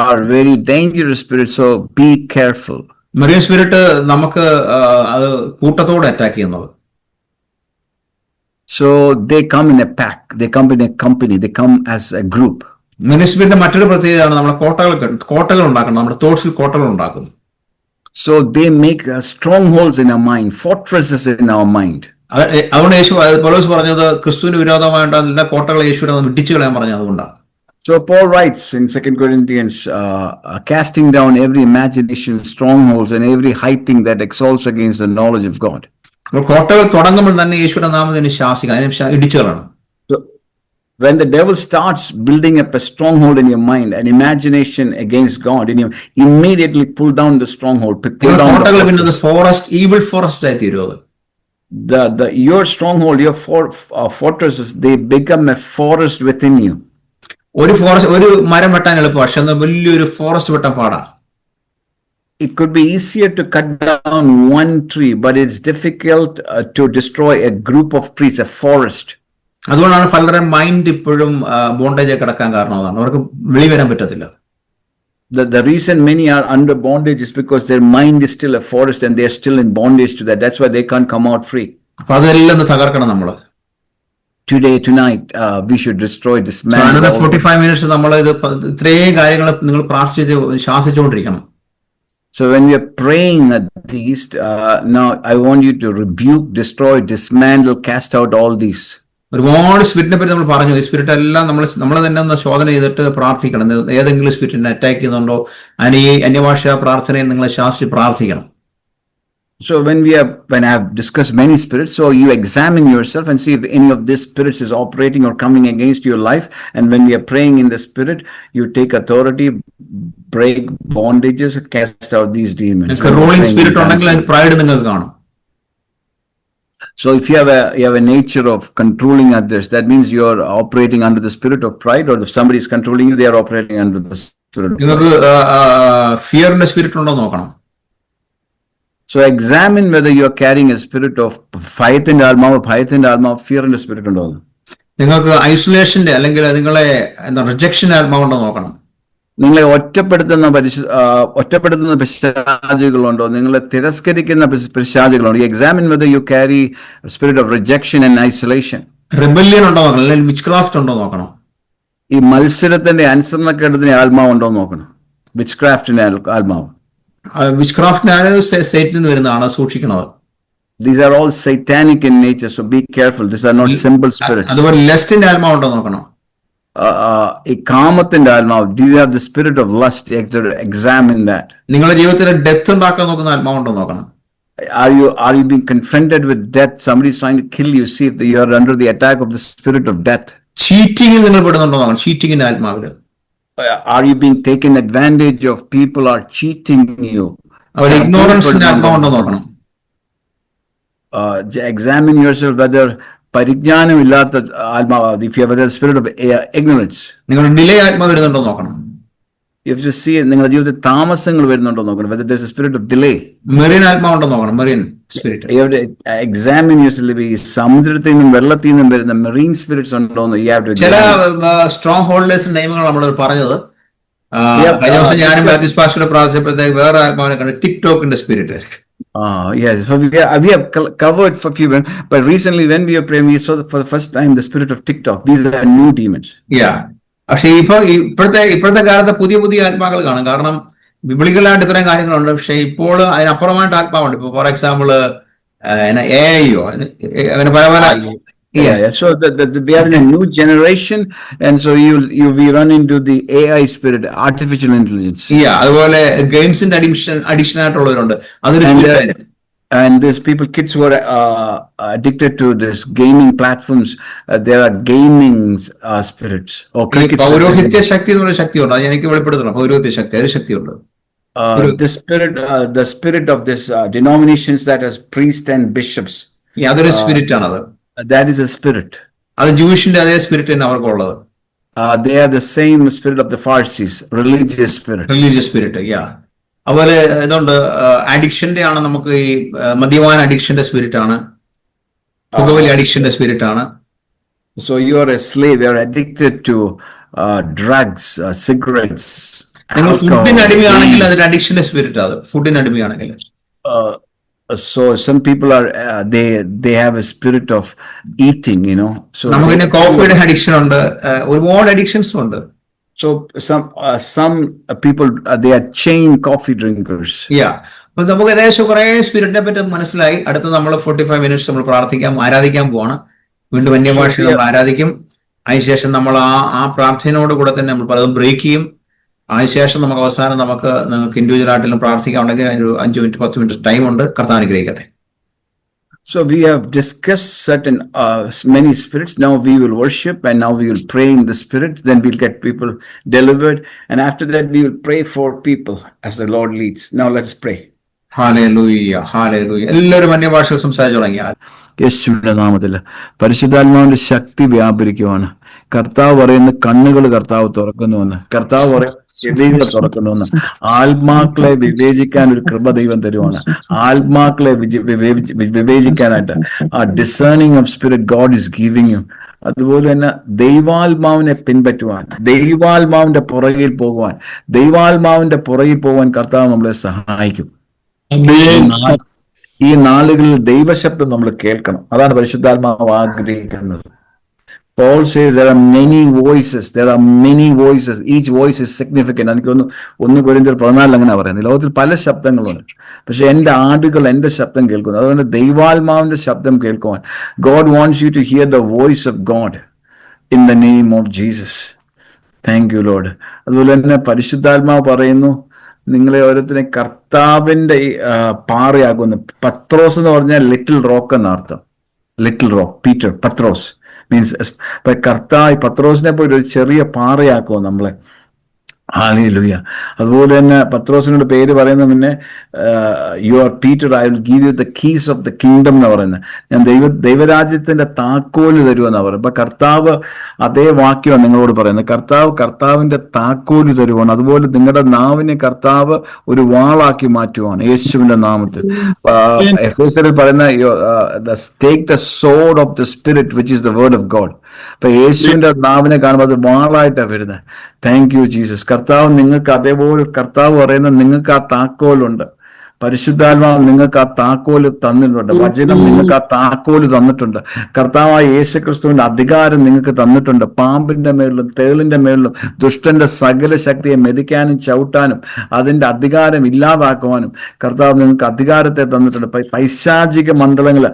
are very dangerous spirits, so be careful. Marine spirit നമുക്ക് അത് കൂട്ടത്തോടെ attack ചെയ്യുന്നത്. So they come in a pack, they come in a company, they come as a group. Marine സ്പിരിറ്റിന്റെ മറ്റൊരു പ്രത്യേകതയാണ് നമ്മൾ കോട്ടകൾ ഉണ്ടാക്കണം. നമ്മുടെ തോട്ട്സിൽ കോട്ടകൾ ഉണ്ടാക്കും. So they make strongholds in our mind, fortresses in our mind. അതുകൊണ്ട് പൗലോസ് പറഞ്ഞത് ക്രിസ്തുവിന് വിരോധമായിട്ട് എല്ലാ കോട്ടകളെ യേശുവിനെ ഇടിച്ചു കളയാൻ പറഞ്ഞത് അതുകൊണ്ടാണ്. So Paul writes in 2 Corinthians, casting down every imagination, strongholds, and every high thing that exalts against the knowledge of God. കോട്ടകൾ തുടങ്ങുമ്പോൾ തന്നെ യേശുവിന്റെ നാമത്തിന് ശാസിക്കുക, അതിനെ ഇടിച്ചു കളയണം. So when the devil starts building up a stronghold in your mind, an imagination against God in you, immediately pull down the stronghold. കോട്ടകൾ പിന്നെ ഫോറസ്റ്റ്, ഈവിൾ ഫോറസ്റ്റ് ആയി തീരുന്നത്. Your stronghold, your fortresses, they become a forest within you. ഒരു മരം വെട്ടാൻ എളുപ്പം, പക്ഷെ വലിയൊരു ഫോറസ്റ്റ് വെട്ടാൻ പാടാ. It could be easier to cut down one tree, but it's difficult to destroy a group of trees, a forest. അതുകൊണ്ടാണ് പലരുടെ മൈൻഡ് ഇപ്പോഴും ബോണ്ടേജ് കിടക്കാൻ കാരണം അതാണ്. അവർക്ക് വെളി വരാൻ പറ്റത്തില്ല. The reason many are under bondage is because their mind is still a forest and they are still in bondage to that. That's why they can't come out free. അപ്പൊ അതെല്ലാം തകർക്കണം നമ്മള്. Tonight, we should destroy, dismantle. Another 45 minutes നമ്മൾ ഇത് ഇത്രയും കാര്യങ്ങൾ നിങ്ങൾ പ്രാർത്ഥിച്ച് ശാസിച്ചുകൊണ്ടിരിക്കണം. So when we are praying at these, now I want you to rebuke, destroy, dismantle, cast out all these. ഒരുപാട് സ്പിരിറ്റിനെ പറ്റി നമ്മൾ പറഞ്ഞു. ഈ സ്പിരിറ്റ് എല്ലാം നമ്മൾ തന്നെ ഒന്ന് ശോധന ചെയ്തിട്ട് പ്രാർത്ഥിക്കണം. ഏതെങ്കിലും സ്പിരിറ്റിനെ അറ്റാക്ക് ചെയ്യുന്നുണ്ടോ, അതിന് ഈ അന്യഭാഷ പ്രാർത്ഥനയെ നിങ്ങൾ ശാസ്ത്രി പ്രാർത്ഥിക്കണം. So when I have discussed many spirits, so you examine yourself and see if any of these spirits is operating or coming against your life. And when we are praying in the spirit, you take authority, break bondages, cast out these demons. Rolling spirit ഉണ്ടെങ്കിൽ അതിന് pride നിങ്ങൾക്ക് കാണും. So if you have a nature of controlling others, that means you are operating under the spirit of pride, or if somebody is controlling you, they are operating under the spirit of pride. നിങ്ങൾക്ക് ഫിയറിന്റെ spirit ഉണ്ടോ നോക്കണം. So examine whether you are carrying a spirit of faith in alma, fear in the spirit ഉണ്ടോ. നിങ്ങൾക്ക് ഐസൊലേഷന്റെ അല്ലെങ്കിൽ നിങ്ങളെ rejection ആത്മാവുണ്ടോ നോക്കണം. നിങ്ങളെ ഒറ്റപ്പെടുത്തുന്ന പിശാചുകളുണ്ടോ, നിങ്ങളെ തിരസ്കരിക്കുന്ന പിശാചുകളുണ്ടോ. Examine whether you carry spirit of rejection and isolation. Rebellion ഉണ്ടോ നോക്കണം, അല്ലെങ്കിൽ വിച്ച് ക്രാഫ്റ്റ് ഉണ്ടോ നോക്കണം. ഈ മത്സരത്തിന്റെ അനുസരണക്കേടത്തിന്റെ ആത്മാവ് ഉണ്ടോ നോക്കണം. വിച്ച് ക്രാഫ്റ്റിന്റെ ആത്മാവ്, വിച്ച് ക്രാഫ്റ്റിനാണ് സൈറ്റിൽ നിന്ന് വരുന്നതാണ് സൂക്ഷിക്കുന്നത്. These are all satanic in nature, so be careful. These are not simple spirits. അതുപോലെ ലെസ്റ്റിന്റെ ആത്മാവ് ഉണ്ടോ നോക്കണം. ഈ കാമത്തിന്റെ ആത്മാവ്, do you have the spirit of lust? You have to examine that. നിങ്ങളുടെ ജീവിതത്തിൽ ഡെത്ത് ഉണ്ടാക്കാൻ നോക്കുന്ന ആത്മാവുണ്ടോ നോക്കണം. Are you being confronted with death? Somebody is trying to kill you. See if you are under the attack of the spirit of death. ചീറ്റിംഗിൽ നിങ്ങൾ പെടുന്നുണ്ടോ നോക്കണം. ചീറ്റിംഗിന്റെ ആത്മാവില്. Are you being taken advantage of? People are cheating you. അവർ ഇഗ്നോറൻസിന്റെ ആത്മാവുണ്ടോ നോക്കണം. Examine yourself whether പരിജ്ഞാനം ഇല്ലാത്ത ആത്മാവ്, if you have the spirit of ignorance. നിങ്ങൾ delay ആത്മാവ് വരുന്നുണ്ടോ നോക്കണം. You have to see നിങ്ങളുടെ ജീവിതത്തിൽ താമസങ്ങൾ വരുന്നുണ്ടോ നോക്കണം. Whether there's a spirit of delay. Marine ആത്മാവുണ്ടോ നോക്കണം, marine spirit. You have to examine yourself. ഈ സമുദ്രത്തിൽ നിന്നും വെള്ളത്തിൽ നിന്നും വരുന്ന മെറീൻ സ്പിരിറ്റ്സ് ഉണ്ടോ എന്ന് you have to ചില examine. സ്ട്രോങ് ഹോൾഡേഴ്സ് നിയമങ്ങൾ നമ്മൾ പറഞ്ഞത്. Yeah, കഴിഞ്ഞ ദിവസം ഞാനും this- മാത്യൂസ് പാസ്റ്ററെ പ്രാർത്ഥിച്ചപ്പോഴത്തേക്ക് വേറെ ആത്മാവിനെ കണ്ട് ടിക്ടോക്കിന്റെ spirit. Yes. So we have covered for a few, but recently when we were praying, we saw for the first time the spirit of TikTok. These are new demons. പക്ഷെ ഇപ്പോഴത്തെ കാലത്ത് പുതിയ പുതിയ ആത്മാക്കൾ കാണും. കാരണം ബിബ്ലിക്കലായിട്ട് ഇത്രയും കാര്യങ്ങളുണ്ട്. പക്ഷെ ഇപ്പോൾ അതിനപ്പുറമായിട്ട് ആത്മാവുണ്ട്. ഇപ്പൊ ഫോർ എക്സാമ്പിൾ AIയോ അങ്ങനെ പല പല. Yeah. So we are in a new generation, and so we run into the AI spirit, artificial intelligence. അതുപോലെ ഗെയിംസിന്റെ അഡിക്ഷൻ ആയിട്ടുള്ളവരുണ്ട്. അതൊരു spirit. And these people, kids who are addicted to this gaming platforms, there are gaming spirits or cricket. പൗരോഹിത്യ ശക്തി എന്നുള്ള ശക്തിയുണ്ട്. അത് എനിക്ക് വെളിപ്പെടുത്തണം. പൗരോഹിത്യ ശക്തി, ഒരു ശക്തിയുണ്ട്. The spirit of this denominations that has priests and bishops. അതൊരു സ്പിരിറ്റ് ആണത്. That is a spirit. അത് ജൂഷിന്റെ അതേ സ്പിരിറ്റ് തന്നെ അവർക്കുള്ളത്. They are the same spirit of the Pharisees, religious spirit. Religious spirit. അതുപോലെ ഇതുണ്ട്, അഡിക്ഷന്റെ ആണ്. നമുക്ക് ഈ മദ്യപാന അഡിക്ഷന്റെ സ്പിരിറ്റ് ആണ്, പുകവലി അഡിക്ഷന്റെ സ്പിരിറ്റ് ആണ്. So you are a slave, you are addicted to drugs, cigarettes, നിങ്ങൾ alcohol. ഫുഡിന് അടിമയാണെങ്കിൽ അതൊരു അഡിക്ഷന്റെ സ്പിരിറ്റ്. അത് ഫുഡിന് അടിമയാണെങ്കിൽ. So some people are they have a spirit of eating, so നമുക്ക് പിന്നെ കോഫിയുടെ അഡിക്ഷൻ ഉണ്ട്, ഒരുപാട് അഡിക്ഷൻസ് ഉണ്ട്. so some people they are chain coffee drinkers. അപ്പൊ നമുക്ക് ഏകദേശം കുറെ സ്പിരിറ്റിനെ പറ്റി മനസ്സിലായി. അടുത്ത നമ്മൾ 45 മിനിറ്റ്സ് നമ്മൾ ആരാധിക്കാൻ പോവാണ്. വീണ്ടും അന്യഭാഷ നമ്മൾ ആരാധിക്കും. അതിനുശേഷം നമ്മൾ ആ പ്രാർത്ഥനയോട് കൂടെ തന്നെ നമ്മൾ പലതും ബ്രേക്ക് ചെയ്യും. അതിനുശേഷം നമുക്ക് അവസാനം നിങ്ങൾക്ക് ഇൻഡിവിജ്വൽ ആയിട്ടെല്ലാം പ്രാർത്ഥിക്കാനുണ്ടെങ്കിൽ അതിന് 5 മിനിറ്റ് 10 മിനിറ്റ് ടൈം ഉണ്ട്. കർത്താവ് അനുഗ്രഹിക്കട്ടെ. So we have discussed certain many spirits. Now we will worship, and now we will pray in the spirit. Then we'll get people delivered, and after that we will pray for people as the Lord leads. Now let us pray. Hallelujah, hallelujah. എല്ലാവരും അന്യഭാഷ സംസാരിച്ചു തുടങ്ങി. യേശുവിന്റെ നാമത്തിൽ പരിശുദ്ധാത്മാവിന്റെ ശക്തി വ്യാപരിക്കുവാണ്. കർത്താവ് പറയുന്ന കണ്ണുകൾ കർത്താവ് തുറക്കുന്നുവെന്ന്, കർത്താവ് പറയുന്ന ചെവികൾ തുറക്കുന്നുവെന്ന്, ആത്മാക്കളെ വിവേചിക്കാൻ ഒരു കൃപ ദൈവം തരുവാണ്. ആത്മാക്കളെ വിവേചിക്കാനായിട്ട് ആ discerning of spirit God is giving you. അതുപോലെ തന്നെ ദൈവാത്മാവിനെ പിൻപറ്റുവാൻ, ദൈവാത്മാവിന്റെ പുറകിൽ പോകാൻ കർത്താവ് നമ്മളെ സഹായിക്കും. ഈ നാളുകളിൽ ദൈവശബ്ദം നമ്മൾ കേൾക്കണം. അതാണ് പരിശുദ്ധാത്മാവ് ആഗ്രഹിക്കുന്നത്. Paul says there are many voices. Each voice is significant. എനിക്ക് 1 കൊരിന്ത്യർ 14 അങ്ങനെ പറയുന്നത്. ലോകത്തിൽ പല ശബ്ദങ്ങളുണ്ട്, പക്ഷെ എന്റെ ആടുകൾ എന്റെ ശബ്ദം കേൾക്കുന്നു. അതുകൊണ്ട് ദൈവാത്മാവിന്റെ ശബ്ദം കേൾക്കുവാൻ God wants you to hear the voice of God in the name of Jesus. Thank you, Lord. അതുപോലെ തന്നെ പരിശുദ്ധാത്മാവ് പറയുന്നു, നിങ്ങളെ ഓരോരുത്തരെ കർത്താവിന്റെ പാറയാകുന്നു. പത്രോസ് എന്ന് പറഞ്ഞാൽ ലിറ്റിൽ റോക്ക് എന്നർത്ഥം. ലിറ്റിൽ റോക്ക്, പീറ്റർ, പത്രോസ് മീൻസ് പത്രോസിനെ പോയി ഒരു ചെറിയ പാറയാക്കുമോ നമ്മളെ. ഹല്ലേലൂയ. അതുപോലെ തന്നെ പത്രോസിനോട് പേര് പറയുന്ന പിന്നെ you are Peter, I will give you the keys of the kingdom എന്ന് പറയുന്നത്. ഞാൻ ദൈവരാജ്യത്തിന്റെ താക്കോല് തരുമെന്നാ പറയുന്നത്. അപ്പൊ കർത്താവ് അതേ വാക്യമാണ് നിങ്ങളോട് പറയുന്നത്. കർത്താവിന്റെ താക്കോല് തരുവാണ്. അതുപോലെ നിങ്ങളുടെ നാവിനെ കർത്താവ് ഒരു വാളാക്കി മാറ്റുവാണ് യേശുവിന്റെ നാമത്തിൽ. എഫേസ്യരിൽ പറയുന്ന take the soared of the spirit which is the word of God. അപ്പൊ യേശുവിന്റെ നാവിനെ കാണുമ്പോൾ അത് വാളായിട്ടാണ് വരുന്നത്. Thank you Jesus. കർത്താവ് നിങ്ങൾക്ക് അതേപോലെ കർത്താവ് പറയുന്ന നിങ്ങൾക്ക് ആ താക്കോലുണ്ട്. പരിശുദ്ധാത്മാവ് നിങ്ങൾക്ക് ആ താക്കോല് തന്നിട്ടുണ്ട്. വചനം നിങ്ങൾക്ക് ആ താക്കോല് തന്നിട്ടുണ്ട്. കർത്താവായ യേശുക്രിസ്തുവിന്റെ അധികാരം നിങ്ങൾക്ക് തന്നിട്ടുണ്ട്. പാമ്പിന്റെ മേളിലും തേളിന്റെ മേളിലും ദുഷ്ടന്റെ സകല ശക്തിയെ മെതിക്കാനും ചവിട്ടാനും അതിന്റെ അധികാരം ഇല്ലാതാക്കുവാനും കർത്താവ് നിങ്ങൾക്ക് അധികാരത്തെ തന്നിട്ടുണ്ട്. പൈശാചിക മണ്ഡലങ്ങൾ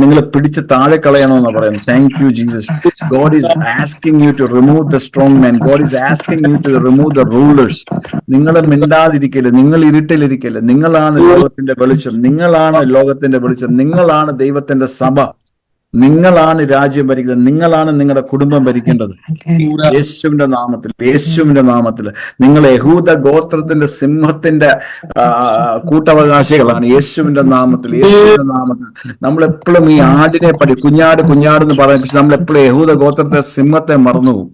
നിങ്ങൾ പിടിച്ച് താഴെ കളയണമെന്ന് പറയുന്നു. Thank you Jesus. God is asking you to remove the strong man. God is asking you to remove the rulers. നിങ്ങൾ മിണ്ടാതിരിക്കല്, നിങ്ങൾ ഇരുട്ടിലിരിക്കല്. നിങ്ങളാണ് ലോകത്തിന്റെ വെളിച്ചം, നിങ്ങളാണ് ലോകത്തിന്റെ വെളിച്ചം, നിങ്ങളാണ് ദൈവത്തിന്റെ സഭ, നിങ്ങളാണ് രാജ്യം ഭരിക്കുന്നത്, നിങ്ങളാണ് നിങ്ങളുടെ കുടുംബം ഭരിക്കേണ്ടത്. യേശുവിന്റെ നാമത്തിൽ നിങ്ങൾ യഹൂദ ഗോത്രത്തിന്റെ സിംഹത്തിന്റെ കൂട്ടവകാശികളാണ്. യേശുവിന്റെ നാമത്തിൽ നമ്മളെപ്പോഴും ഈ ആടിനെ കുഞ്ഞാട് എന്ന് പറയുന്നത് നമ്മളെപ്പോഴും യഹൂദ ഗോത്രത്തെ സിംഹത്തെ മറന്നുപോകും.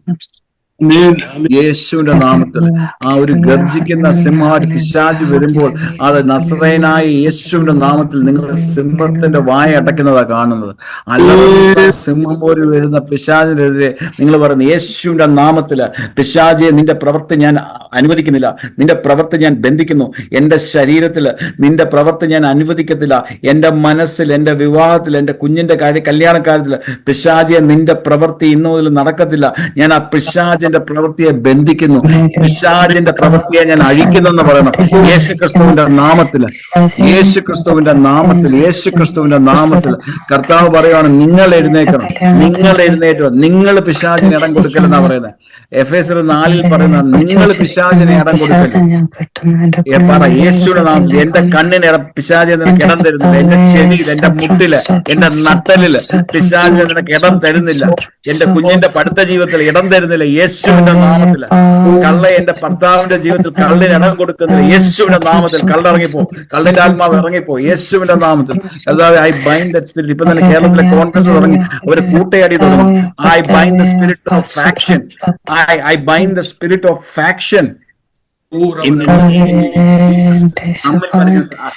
യേശുവിന്റെ നാമത്തിൽ ആ ഒരു ഗർജിക്കുന്ന സിംഹമായിട്ട് പിശാച് വരുമ്പോൾ അത് നസറേനായ യേശുവിന്റെ നാമത്തിൽ നിങ്ങളുടെ സിംഹത്തിന്റെ വായ അടയ്ക്കുന്നതാ കാണുന്നത്. അല്ലാതെ സിംഹം പോലെ വരുന്ന പിശാചിനെതിരെ നിങ്ങൾ പറയുന്നത് യേശുവിന്റെ നാമത്തില് പിശാചിയെ നിന്റെ പ്രവൃത്തി ഞാൻ അനുവദിക്കുന്നില്ല, നിന്റെ പ്രവൃത്തി ഞാൻ ബന്ധിക്കുന്നു, എന്റെ ശരീരത്തില് നിന്റെ പ്രവൃത്തി ഞാൻ അനുവദിക്കത്തില്ല, എന്റെ മനസ്സിൽ, എന്റെ വിവാഹത്തിൽ, എന്റെ കുഞ്ഞിന്റെ കല്യാണക്കാര്യത്തില് പിശാചിയെ നിന്റെ പ്രവൃത്തി ഇന്നു മുതൽ നടക്കത്തില്ല. ഞാൻ ആ പിശാചിന്റെ പ്രവൃത്തിയെ ബന്ധിക്കുന്നു, പിശാചിന്റെ പ്രവൃത്തിയെ ഞാൻ അഴിക്കുന്നു എന്ന് പറയണം. യേശു ക്രിസ്തുവിന്റെ നാമത്തില്, യേശു ക്രിസ്തുവിന്റെ നാമത്തിൽ, യേശു ക്രിസ്തുവിന്റെ നാമത്തിൽ കർത്താവ് പറയുവാണ്, നിങ്ങൾ എഴുന്നേക്കണം, നിങ്ങൾ എഴുന്നേറ്റോ, നിങ്ങൾ പിശാചിന് ഇടം കൊടുക്കലെന്നാ പറയുന്നത്. എഫേസ്യർ 4 പറയുന്ന നിങ്ങൾ പിശാചിന് ഇടം കൊടുക്കരുത്. പറ യേശുവിന്റെ നാമത്തിൽ എന്റെ കണ്ണിന് പിശാചിന് നിനക്ക് ഇടം തരുന്നില്ല, എന്റെ ചെവിയിൽ, എന്റെ മുട്ടില്, എന്റെ നട്ടലില് പിശാചിന് നിനക്ക് ഇടം തരുന്നില്ല, എന്റെ കുഞ്ഞിന്റെ പഠിത്ത ജീവിതത്തിൽ ഇടം തരുന്നില്ല. യേശുവിന്റെ നാമത്തില് കള്ള എന്റെ ഭർത്താവിന്റെ ജീവിതത്തിൽ കള്ളിന് ഇടം കൊടുക്കുന്നില്ല. യേശുവിന്റെ നാമത്തിൽ കള്ളിറങ്ങിപ്പോ, കള്ളിന്റെ ആത്മാവ് ഇറങ്ങിപ്പോ യേശുവിന്റെ നാമത്തിൽ. അതായത് ഐ ബൈൻഡ് ദ സ്പിരിറ്റ്. ഇപ്പൊ തന്നെ കേരളത്തിലെ കോൺഗ്രസ് തുടങ്ങി, അവര് കൂട്ടയടി തുടങ്ങി. I bind the spirit of faction, I bind the spirit of faction.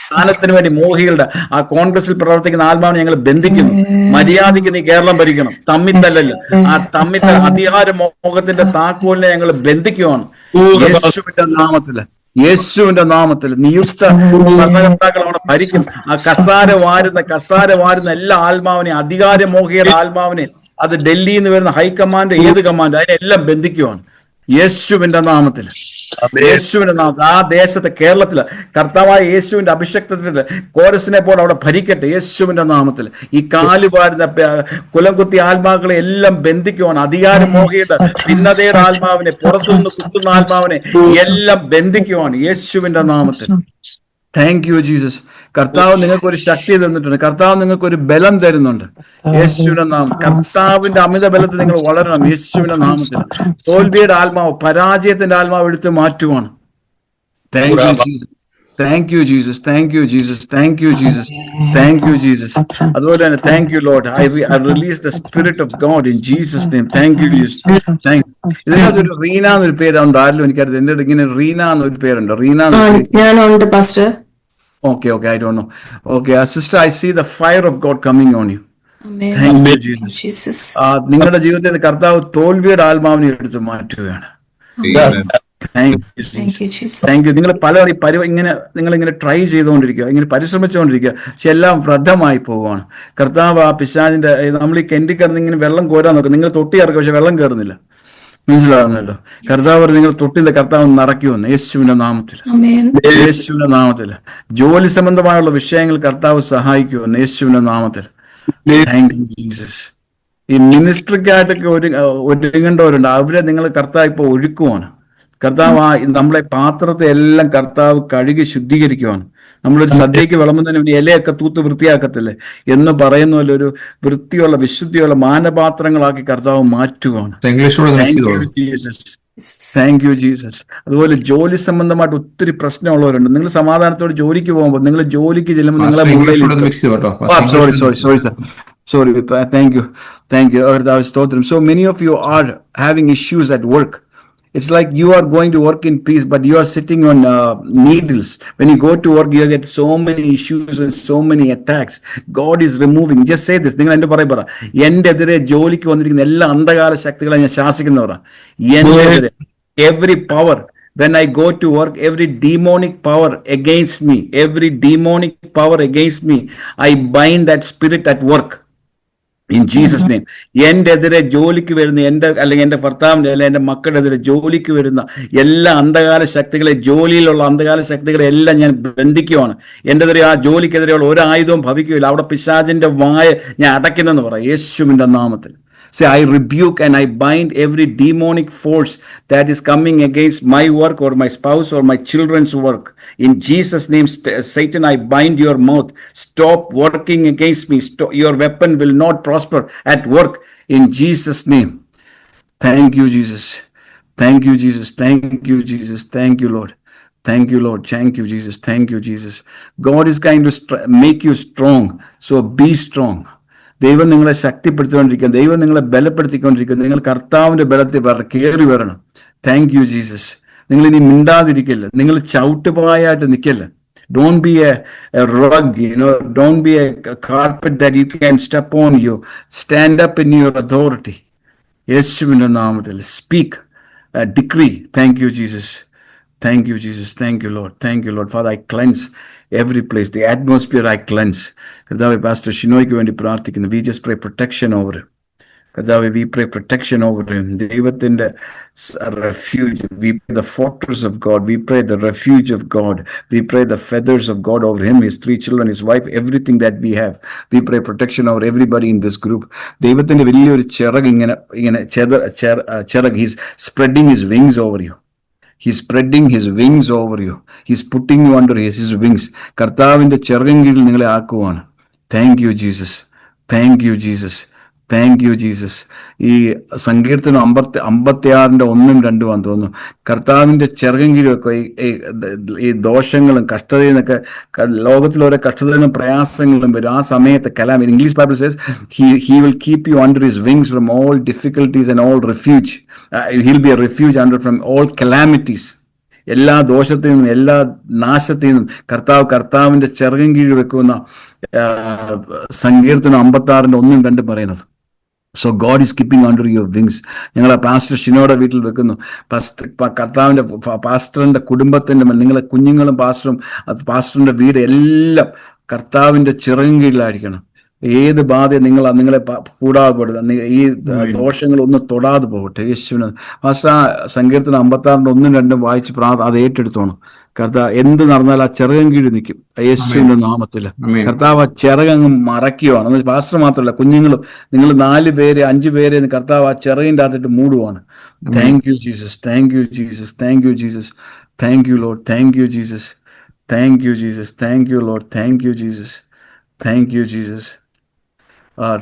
സ്ഥാനത്തിന് വേണ്ടി മോഹികളുടെ ആ കോൺഗ്രസിൽ പ്രവർത്തിക്കുന്ന ആത്മാവിനെ ഞങ്ങൾ ബന്ധിക്കുന്നു. മര്യാദയ്ക്ക് നീ കേരളം ഭരിക്കണം, തമ്മിത്തല്ലല്ല. ആ തമ്മിത്തൽ അധികാര മോഹത്തിന്റെ താക്കോലിനെ ഞങ്ങൾ ബന്ധിക്കുവാണ് യേശുവിന്റെ നാമത്തില്. യേശുവിന്റെ നാമത്തിൽ നിയുക്ത ഭരണകർത്താക്കൾ അവിടെ ഭരിക്കും. ആ കസാര വാരുന്ന എല്ലാ ആത്മാവിനെ, അധികാരമോഹിയുടെ ആത്മാവിനെ, അത് ഡൽഹിയിൽ നിന്ന് വരുന്ന ഹൈക്കമാൻഡ്, ഏത് കമാൻഡ്, അതിനെല്ലാം ബന്ധിക്കുവാണ് യേശുവിന്റെ നാമത്തിൽ. യേശുവിന്റെ നാമത്തിൽ ആ ദേശത്ത്, കേരളത്തില് കർത്താവായ യേശുവിന്റെ അഭിഷക്തത്തിന്റെ കോരസിനെ പോലെ അവിടെ ഭരിക്കട്ടെ യേശുവിന്റെ നാമത്തിൽ. ഈ കാലുപാരുന്ന കുലം കുത്തി ആത്മാക്കളെ എല്ലാം ബന്ധിക്കുവാണ്. അധികാരമോഹിയുടെ ഭിന്നതയുടെ ആത്മാവിനെ, പുറത്തുനിന്ന് കുത്തുന്ന ആത്മാവിനെ എല്ലാം ബന്ധിക്കുവാണ് യേശുവിന്റെ നാമത്തിൽ. Thank you Jesus. കർത്താവ് നിങ്ങൾക്ക് ഒരു ശക്തി തന്നിട്ടുണ്ട്, കർത്താവ് നിങ്ങൾക്ക് ഒരു ബലം തരുന്നുണ്ട് യേശുവിന്റെ നാമം. കർത്താവിന്റെ അമിത ബലത്തിൽ നിങ്ങൾ വളരണം യേശുവിന്റെ നാമത്തിൽ. തോൽവിയുടെ ആത്മാവ്, പരാജയത്തിന്റെ ആത്മാവ് എടുത്ത് മാറ്റുവാണ്. Thank you Jesus, thank you Jesus, thank you Jesus, thank you Jesus, thank you Jesus. അതുപോലെ തന്നെ thank you Lord, I release the spirit of God in Jesus name. Thank you Jesus, thank you. ഇതിനകത്തൊരു റീന എന്നൊരു പേരുണ്ട്, ആരിലും എനിക്കറിയാം. എന്റെ ഇങ്ങനെ റീന എന്നൊരു പേരുണ്ട്, റീന. ഞാനുണ്ട് pastor. Okay, I don't know. Okay, sister, I see the fire of God coming on you. Amen. Thank you, Jesus. നിങ്ങളുടെ ജീവിതത്തിൽ കർത്താവ് തോൽവിയുടെ ആത്മാവിനെ എടുത്ത് മാറ്റുകയാണ്. Thank you, Jesus. Thank you. നിങ്ങൾ നിങ്ങളിങ്ങനെ ട്രൈ ചെയ്തുകൊണ്ടിരിക്കുക, ഇങ്ങനെ പരിശ്രമിച്ചുകൊണ്ടിരിക്കുക, പക്ഷെ എല്ലാം വ്രതമായി പോവുകയാണ്. കർത്താവ് ആ പിശാചിന്റെ, നമ്മൾ ഈ കെന്റിക്കിടന്ന് ഇങ്ങനെ വെള്ളം കോരാൻ നോക്കും, നിങ്ങൾ തൊട്ടി ഇറക്കുക, പക്ഷെ വെള്ളം കയറുന്നില്ല. മനസ്സിലാകുന്നല്ലോ. കർത്താവ് നിങ്ങൾ തൊട്ടില്ല, കർത്താവ് നടക്കുമെന്ന് യേശുവിന്റെ നാമത്തിൽ, യേശുവിന്റെ നാമത്തിൽ. ജോലി സംബന്ധമായുള്ള വിഷയങ്ങൾ കർത്താവ് സഹായിക്കുമെന്ന് യേശുവിന്റെ നാമത്തിൽ. Thank you Jesus. ഈ മിനിസ്ട്രിക്കായിട്ടൊക്കെ ഒരുങ്ങേണ്ടവരുണ്ട്, അവരെ നിങ്ങൾ കർത്താവ് ഇപ്പൊ ഒഴുക്കുവാണ്. കർത്താവ് നമ്മളെ പാത്രത്തെ എല്ലാം കർത്താവ് കഴുകി ശുദ്ധീകരിക്കുവാണ്. നമ്മളൊരു സദ്യക്ക് വിളമ്പുന്നതിന് ഇലയൊക്കെ തൂത്ത് വൃത്തിയാക്കത്തില്ലേ എന്ന് പറയുന്ന പോലെ ഒരു വൃത്തിയുള്ള, വിശുദ്ധിയുള്ള മാനപാത്രങ്ങളാക്കി കർത്താവ് മാറ്റുകയാണ്. Thank you Jesus. അതുപോലെ ജോലി സംബന്ധമായിട്ട് ഒത്തിരി പ്രശ്നമുള്ളവരുണ്ട്. നിങ്ങൾ സമാധാനത്തോടെ ജോലിക്ക് പോകുമ്പോൾ, നിങ്ങൾ ജോലിക്ക് ചെല്ലുമ്പോൾ നിങ്ങളെ sorry, thank you. So many of you are having issues at work. It's like you are going to work in peace, but you are sitting on needles. When you go to work, you get so many issues and so many attacks. God is removing. Just say this. നിങ്ങൾ എന്റെ പറ എന്റെ എതിരെ ജോലിക്ക് വന്നിരിക്കുന്ന എല്ലാ അന്ധകാര ശക്തികളെ ഞാൻ ശാസിക്കുന്നവരാ. എന്റെ എതിരെ every power, when I go to work, every demonic power against me, I bind that spirit at work. In Jesus name. എന്റെ എതിരെ ജോലിക്ക് വരുന്ന, അല്ലെങ്കിൽ എന്റെ ഭർത്താവിന്റെ, അല്ലെങ്കിൽ എന്റെ മക്കളുടെ എതിരെ ജോലിക്ക് വരുന്ന എല്ലാ അന്ധകാര ശക്തികളെ, ജോലിയിലുള്ള അന്ധകാര ശക്തികളെ എല്ലാം ഞാൻ ബന്ധിക്കുവാണ്. എന്റെ എതിരെ ആ ജോലിക്കെതിരെയുള്ള ഒരു ആയുധവും ഭവിക്കുകയില്ല. അവിടെ പിശാചിന്റെ വായ ഞാൻ അടയ്ക്കുന്നെന്ന് പറയാം യേശുവിന്റെ നാമത്തിൽ. Say, I rebuke and I bind every demonic force that is coming against my work or my spouse or my children's work. In Jesus' name, Satan, I bind your mouth. Stop working against me. Your weapon will not prosper at work. In Jesus' name. Thank you, Jesus. Thank you, Jesus. Thank you, Jesus. Thank you, Lord. Thank you, Lord. Thank you, Jesus. Thank you, Jesus. God is going to make you strong. So be strong. ദൈവം നിങ്ങളെ ശക്തിപ്പെടുത്തിക്കൊണ്ടിരിക്കുക, ദൈവം നിങ്ങളെ ബലപ്പെടുത്തിക്കൊണ്ടിരിക്കുക. നിങ്ങൾ കർത്താവിന്റെ ബലത്തിൽ കയറി വരണം. Thank you Jesus. നിങ്ങൾ ഇനി മിണ്ടാതിരിക്കില്ല, നിങ്ങൾ ചവിട്ടുപായായിട്ട് നിൽക്കില്ല. Don't be a rug, don't be a carpet that you can step on. You stand up in your authority. യേശുവിന്റെ നാമത്തിൽ speak, decree. Thank you Jesus. Thank you Jesus. Thank you Lord. Thank you Lord. Father, I cleanse every place, the atmosphere I cleanse. കർത്താവേ, pastor ഷിനോയ്ക്ക് വേണ്ടി പ്രാർത്ഥിക്കുന്നു. We just pray protection over him. കർത്താവേ, we pray protection over him. ദൈവത്തിന്റെ refuge, we pray the fortress of God, we pray the refuge of God, we pray the feathers of God over him, his 3 children, his wife, everything that we have. We pray protection over everybody in this group. ദൈവത്തിന്റെ വലിയൊരു ചിറക് ഇങ്ങനെ ചിറക്, he's spreading his wings over you. He's spreading his wings over you. He's putting you under his wings. കർത്താവിന്റെ ചിറകിൻ കീഴിൽ നിങ്ങളെ ആക്കുവാണ്. Thank you Jesus. Thank you Jesus. Thank you Jesus. ഈ സങ്കീർത്തനം 56 1 2 തോന്നുന്നു. കർത്താവിന്റെ ചിറകിൻ കീഴിൽ വെക്കുക. ഈ ദോഷങ്ങളും കഷ്ടതയിൽ നിന്നൊക്കെ, ലോകത്തിലോരോ കഷ്ടതകളും പ്രയാസങ്ങളും വരും. ആ സമയത്ത് English Bible says he will keep you under his wings from all difficulties and all refuge. He'll be a refuge from all calamities. എല്ലാ ദോഷത്തിൽ നിന്നും എല്ലാ നാശത്തിൽ നിന്നും കർത്താവിന്റെ ചിറകിൻ കീഴിൽ വെക്കുന്ന സങ്കീർത്തനം 56 1 2 പറയുന്നത്. So God is keeping under your wings. ഞങ്ങൾ പാസ്റ്റർ ഷിനോയുടെ വീട്ടിൽ വെക്കുന്നു. കർത്താവിന്റെ പാസ്റ്ററിന്റെ കുടുംബത്തിന്റെ, നിങ്ങളെ കുഞ്ഞുങ്ങളും പാസ്റ്ററിന്റെ വീട് എല്ലാം കർത്താവിന്റെ ചിറകിൻ കീഴിലായിരിക്കണം. ഏത് ബാധ നിങ്ങളെ കൂടാതെ പോകരുത്. ഈ ദോഷങ്ങൾ ഒന്നും തൊടാതെ പോകട്ടെ യേശുവിന്. പാസ്റ്റർ ആ സങ്കീർത്തനം 56 1 2 വായിച്ച് അത് ഏറ്റെടുത്തോണം. കർത്താവ് എന്ത് നടന്നാൽ ആ ചിറകൻ കീഴിൽ നിൽക്കും യേശുവിന്റെ നാമത്തില്. കർത്താവ് ആ ചിറകങ്ങ് മറയ്ക്കുവാണ്. പാസ്റ്റർ മാത്രമല്ല, കുഞ്ഞുങ്ങളും, നിങ്ങൾ 4 പേര് 5 പേര് കർത്താവ് ആ ചിറകിൻ്റെ അകത്തിട്ട് മൂടുവാണ്. Thank you Jesus. Thank you Jesus. Thank you Jesus. Thank you Lord. Thank you Jesus. Thank you Jesus. Thank you Lord. Thank you Jesus. Thank you Jesus.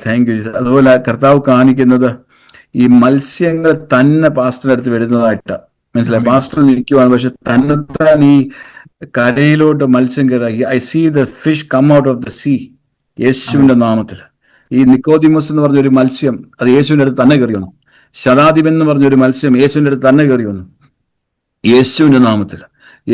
Thank you Jesus. അതുപോലെ കർത്താവ് കാണിക്കുന്നത് ഈ മത്സ്യങ്ങൾ തന്നെ പാസ്റ്ററിന്റെ അടുത്ത് വരുന്നതായിട്ടാണ്. മനസ്സിലായി? പാസ്റ്റർ നിൽക്കുവാണ്, പക്ഷെ തന്നെത്താൻ ഈ കരയിലോട്ട് മത്സ്യം കയറി. I see the fish come out of the sea. യേശുവിന്റെ നാമത്തിൽ. ഈ നിക്കോദിമസ് എന്ന് പറഞ്ഞൊരു മത്സ്യം അത് യേശുവിന്റെ അടുത്ത് തന്നെ കയറി വന്നു. ശതാധിപൻ എന്ന് പറഞ്ഞൊരു മത്സ്യം യേശുവിന്റെ അടുത്ത് തന്നെ കയറി വന്നു. യേശുവിന്റെ നാമത്തിൽ.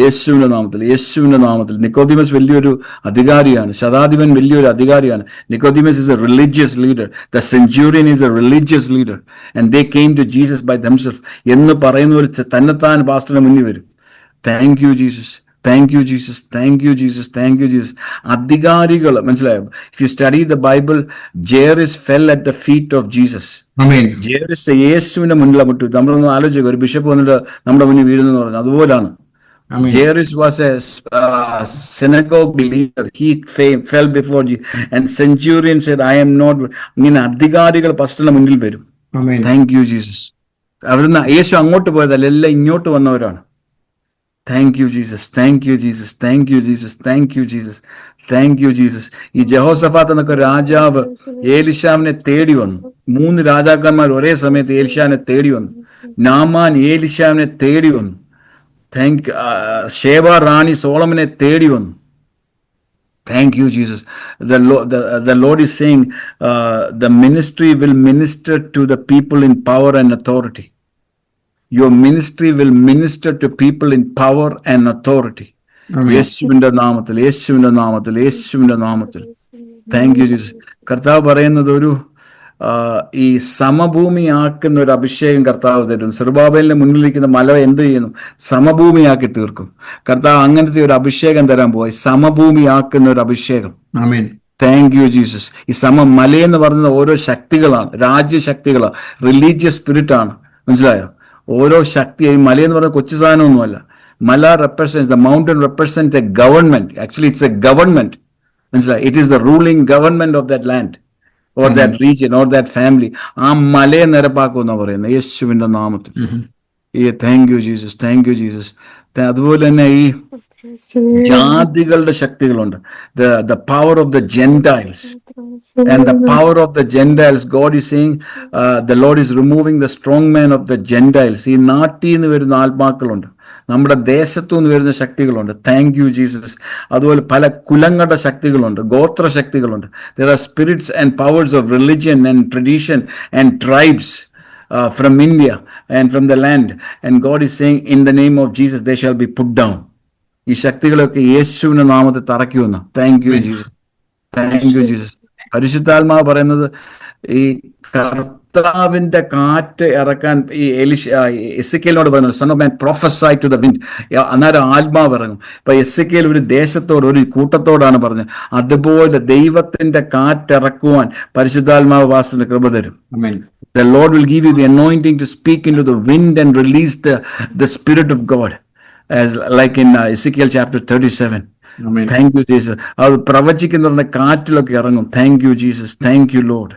യേശുവിന്റെ നാമത്തിൽ. യേശുവിന്റെ നാമത്തിൽ. നിക്കോദിമസ് വലിയൊരു അധികാരിയാണ്. ശതാധിപൻ വലിയൊരു അധികാരിയാണ്. Nicodemus is a religious leader. The centurion is a religious leader. And they came to Jesus by themselves. എന്ന് പറയുന്ന ഒരു തന്നെത്താൻ പാസ്റ്ററിന് മുന്നിൽ വരും. Thank you Jesus. Thank you Jesus. Thank you Jesus. Thank you Jesus. അധികാരികൾ, മനസ്സിലായോ? If you study the Bible, ജെയറിസ് fell at the feet of Jesus. ജെയറിസ് യേശുവിന്റെ മുന്നിലാണ് മുട്ടു. നമ്മളൊന്ന് ആലോചിക്കുക, ഒരു ബിഷപ്പ് വന്നിട്ട് നമ്മുടെ മുന്നിൽ വീഴുന്നെന്ന് പറഞ്ഞു. അതുപോലാണ്. Jairus was a synagogue leader. He fell before Jesus. And centurion said, I am not. ഇങ്ങനെ അധികാരികൾ പാസ്റ്ററിന്റെ മുന്നിൽ വരും. Thank you Jesus. അവിടുന്ന് യേശു അങ്ങോട്ട് പോയതല്ല, എല്ലാം ഇങ്ങോട്ട് വന്നവരാണ്. Thank you Jesus. Thank you Jesus. Thank you Jesus. Thank you Jesus. Thank you Jesus. ഈ ജഹോസഫാത്ത് എന്നൊക്കെ രാജാവ് ഏലിശാവിനെ തേടി വന്നു. 3 രാജാക്കന്മാർ ഒരേ സമയത്ത് ഏലിശാവിനെ തേടി വന്നു. നാമാൻ ഏലിശാവിനെ തേടി വന്നു. ഷേബ റാണി സോളമനെ തേടി വന്നു. Thank you, Jesus. The Lord is saying the ministry will minister to the people in power and authority. Your ministry will minister to people in power and authority. യേശുവിന്റെ നാമത്തിൽ. യേശുവിന്റെ നാമത്തിൽ. യേശുവിന്റെ നാമത്തിൽ. Thank you Jesus. കർത്താവ് പറയുന്നത് ഒരു ഈ സമഭൂമിയാക്കുന്ന ഒരു അഭിഷേകം കർത്താവ് തരുന്നു. സെറുബാബേലിന്റെ മുന്നിലിരിക്കുന്ന മല എന്ത് ചെയ്യുന്നു? സമഭൂമിയാക്കി തീർക്കും. കർത്താവ് അങ്ങനത്തെ ഒരു അഭിഷേകം തരാൻ പോയി. സമഭൂമിയാക്കുന്ന ഒരു അഭിഷേകം. Thank you Jesus. ഈ മലയെന്ന് പറയുന്നത് ഓരോ ശക്തികളാണ്, രാജ്യശക്തികളാണ്, റിലീജിയസ് സ്പിരിറ്റ് ആണ്. മനസ്സിലായോ? ഓരോ ശക്തി. ഈ മലയെന്ന് പറയുന്നത് കൊച്ചു സാധനമൊന്നുമല്ല. മല represents, the mountain represents a government. Actually, it's a government. മനസ്സിലായോ? It is the ruling government of that land. or that region or that family. ആ മലയെ നിരപ്പാക്കുമെന്നാണ് പറയുന്നത് യേശുവിന്റെ നാമത്തിൽ. Thank you Jesus. Thank you Jesus. അതുപോലെ തന്നെ ഈ ജാതികളുടെ ശക്തികളുണ്ട്. The power of the Gentiles. And the power of the Gentiles, God is saying, the Lord is removing the strong man of the Gentiles. ഈ നാട്ടിൽ നിന്ന് വരുന്ന ആത്മാക്കളുണ്ട്, നമ്മുടെ ദേശത്തു നിന്ന് വരുന്ന ശക്തികളുണ്ട്. Thank you Jesus. അതുപോലെ പല കുലങ്ങളുടെ ശക്തികളുണ്ട്, ഗോത്ര ശക്തികളുണ്ട്. There are spirits and powers of religion and tradition and tribes from India and from the land. And God is saying, in the name of Jesus, they shall be put down. ഈ ശക്തികളൊക്കെ യേശുവിന്റെ നാമത്തിൽ തറയ്ക്കുമെന്ന്. Thank you Jesus. Thank you Jesus. പരിശുദ്ധാത്മാവ് പറയുന്നത് ഈ കർത്താവിന്റെ കാറ്റ് ഇറക്കാൻ ഈ എസെക്കിയേലിനോട് പറയുന്നത്, son of man പ്രൊഫസൈ to the wind. അന്നേരം ആത്മാവ് ഇറങ്ങും. ഇപ്പൊ എസെക്കിയേൽ ഒരു ദേശത്തോട്, ഒരു കൂട്ടത്തോടാണ് പറഞ്ഞത്. അതുപോലെ ദൈവത്തിന്റെ കാറ്റിറക്കുവാൻ പരിശുദ്ധാത്മാവ് പാസ്റ്ററിന് കൃപ തരും. The Lord will give you the anointing to speak into the wind and release the spirit of God, as like in Ezekiel chapter 37. Amen. Thank you Jesus. അത് പ്രവചിക്കുന്ന കാറ്റിലൊക്കെ ഇറങ്ങും. Thank you Jesus. Thank you Lord.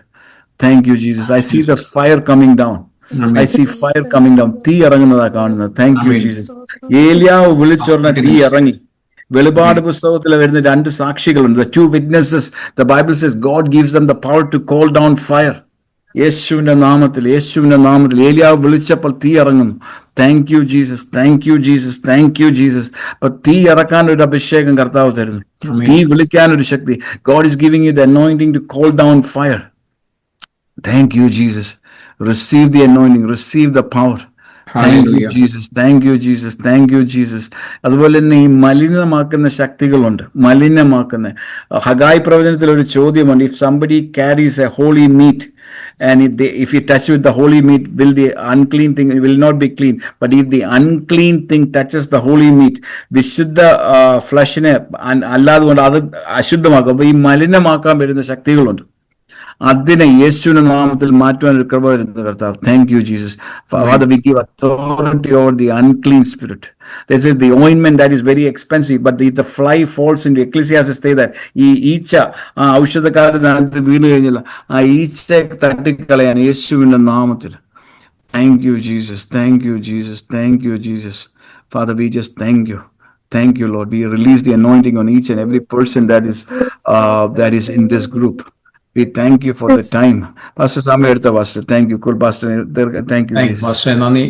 Thank you Jesus. I see the fire coming down. Amen. I see fire coming down. തീ ഇറങ്ങുന്നതാ കാണുന്നത്. Thank you Amen. Jesus. ഏലിയാവ് വിളിച്ചോർന്ന തീ ഇറങ്ങി. വെളിപാട് പുസ്തകത്തിൽ വരുന്ന 2 സാക്ഷികളുണ്ട്. The 2 witnesses. The Bible says God gives them the power to call down fire. യേശുവിന്റെ നാമത്തിൽ, യേശുവിന്റെ നാമത്തിൽ ഏലിയാവ് വിളിച്ചപ്പോൾ തീ ഇറങ്ങുന്നു. Thank you Jesus. Thank you Jesus. Thank you Jesus. അപ്പൊ തീ ഇറക്കാൻ ഒരു അഭിഷേകം കർത്താവ് തരുന്നു. തീ വിളിക്കാൻ ഒരു ശക്തി. God is giving you the anointing to call down fire. Thank you Jesus. Receive the anointing, receive the power. Thank you Jesus. Thank you Jesus. Thank you Jesus. അതുപോലെ തന്നെ ഈ മലിനമാക്കുന്ന ശക്തികളുണ്ട്, മലിനമാക്കുന്ന. ഹഗായി പ്രവചനത്തിൽ ഒരു ചോദ്യമുണ്ട്. If somebody carries a holy meat and if you touch with the holy meat, will the unclean thing will not be clean? But if the unclean thing touches the holy meat, വിശുദ്ധ ഫ്ലഷിനെ അല്ലാതെ കൊണ്ട് അത് അശുദ്ധമാക്കും. അപ്പൊ ഈ മലിനമാക്കാൻ വരുന്ന ശക്തികളുണ്ട്. അതിനെ യേശുവിന്റെ നാമത്തിൽ മാറ്റുവാൻ ഒരു കൃപ വരുന്ന കർത്താവ്. Thank you Jesus. Father, we give authority over the unclean spirit. This is the ointment that is very expensive, but if the fly falls into Ecclesiastes say that ഈ ഈച്ച ആ ഔഷധക്കാരനകത്ത് വീണ് കഴിഞ്ഞില്ല, ആ ഈച്ച തട്ടിക്കളയാൻ യേശുവിന്റെ നാമത്തിൽ. Thank you Jesus. Thank you Jesus. Thank you Jesus. Father, we just thank you. Thank you Lord. We release the anointing on each and every person that is in this group. We thank you for the time. Pastor Samuel, Pastor, thank you. Cool, Pastor. Thank you. Pastor, നന്ദി.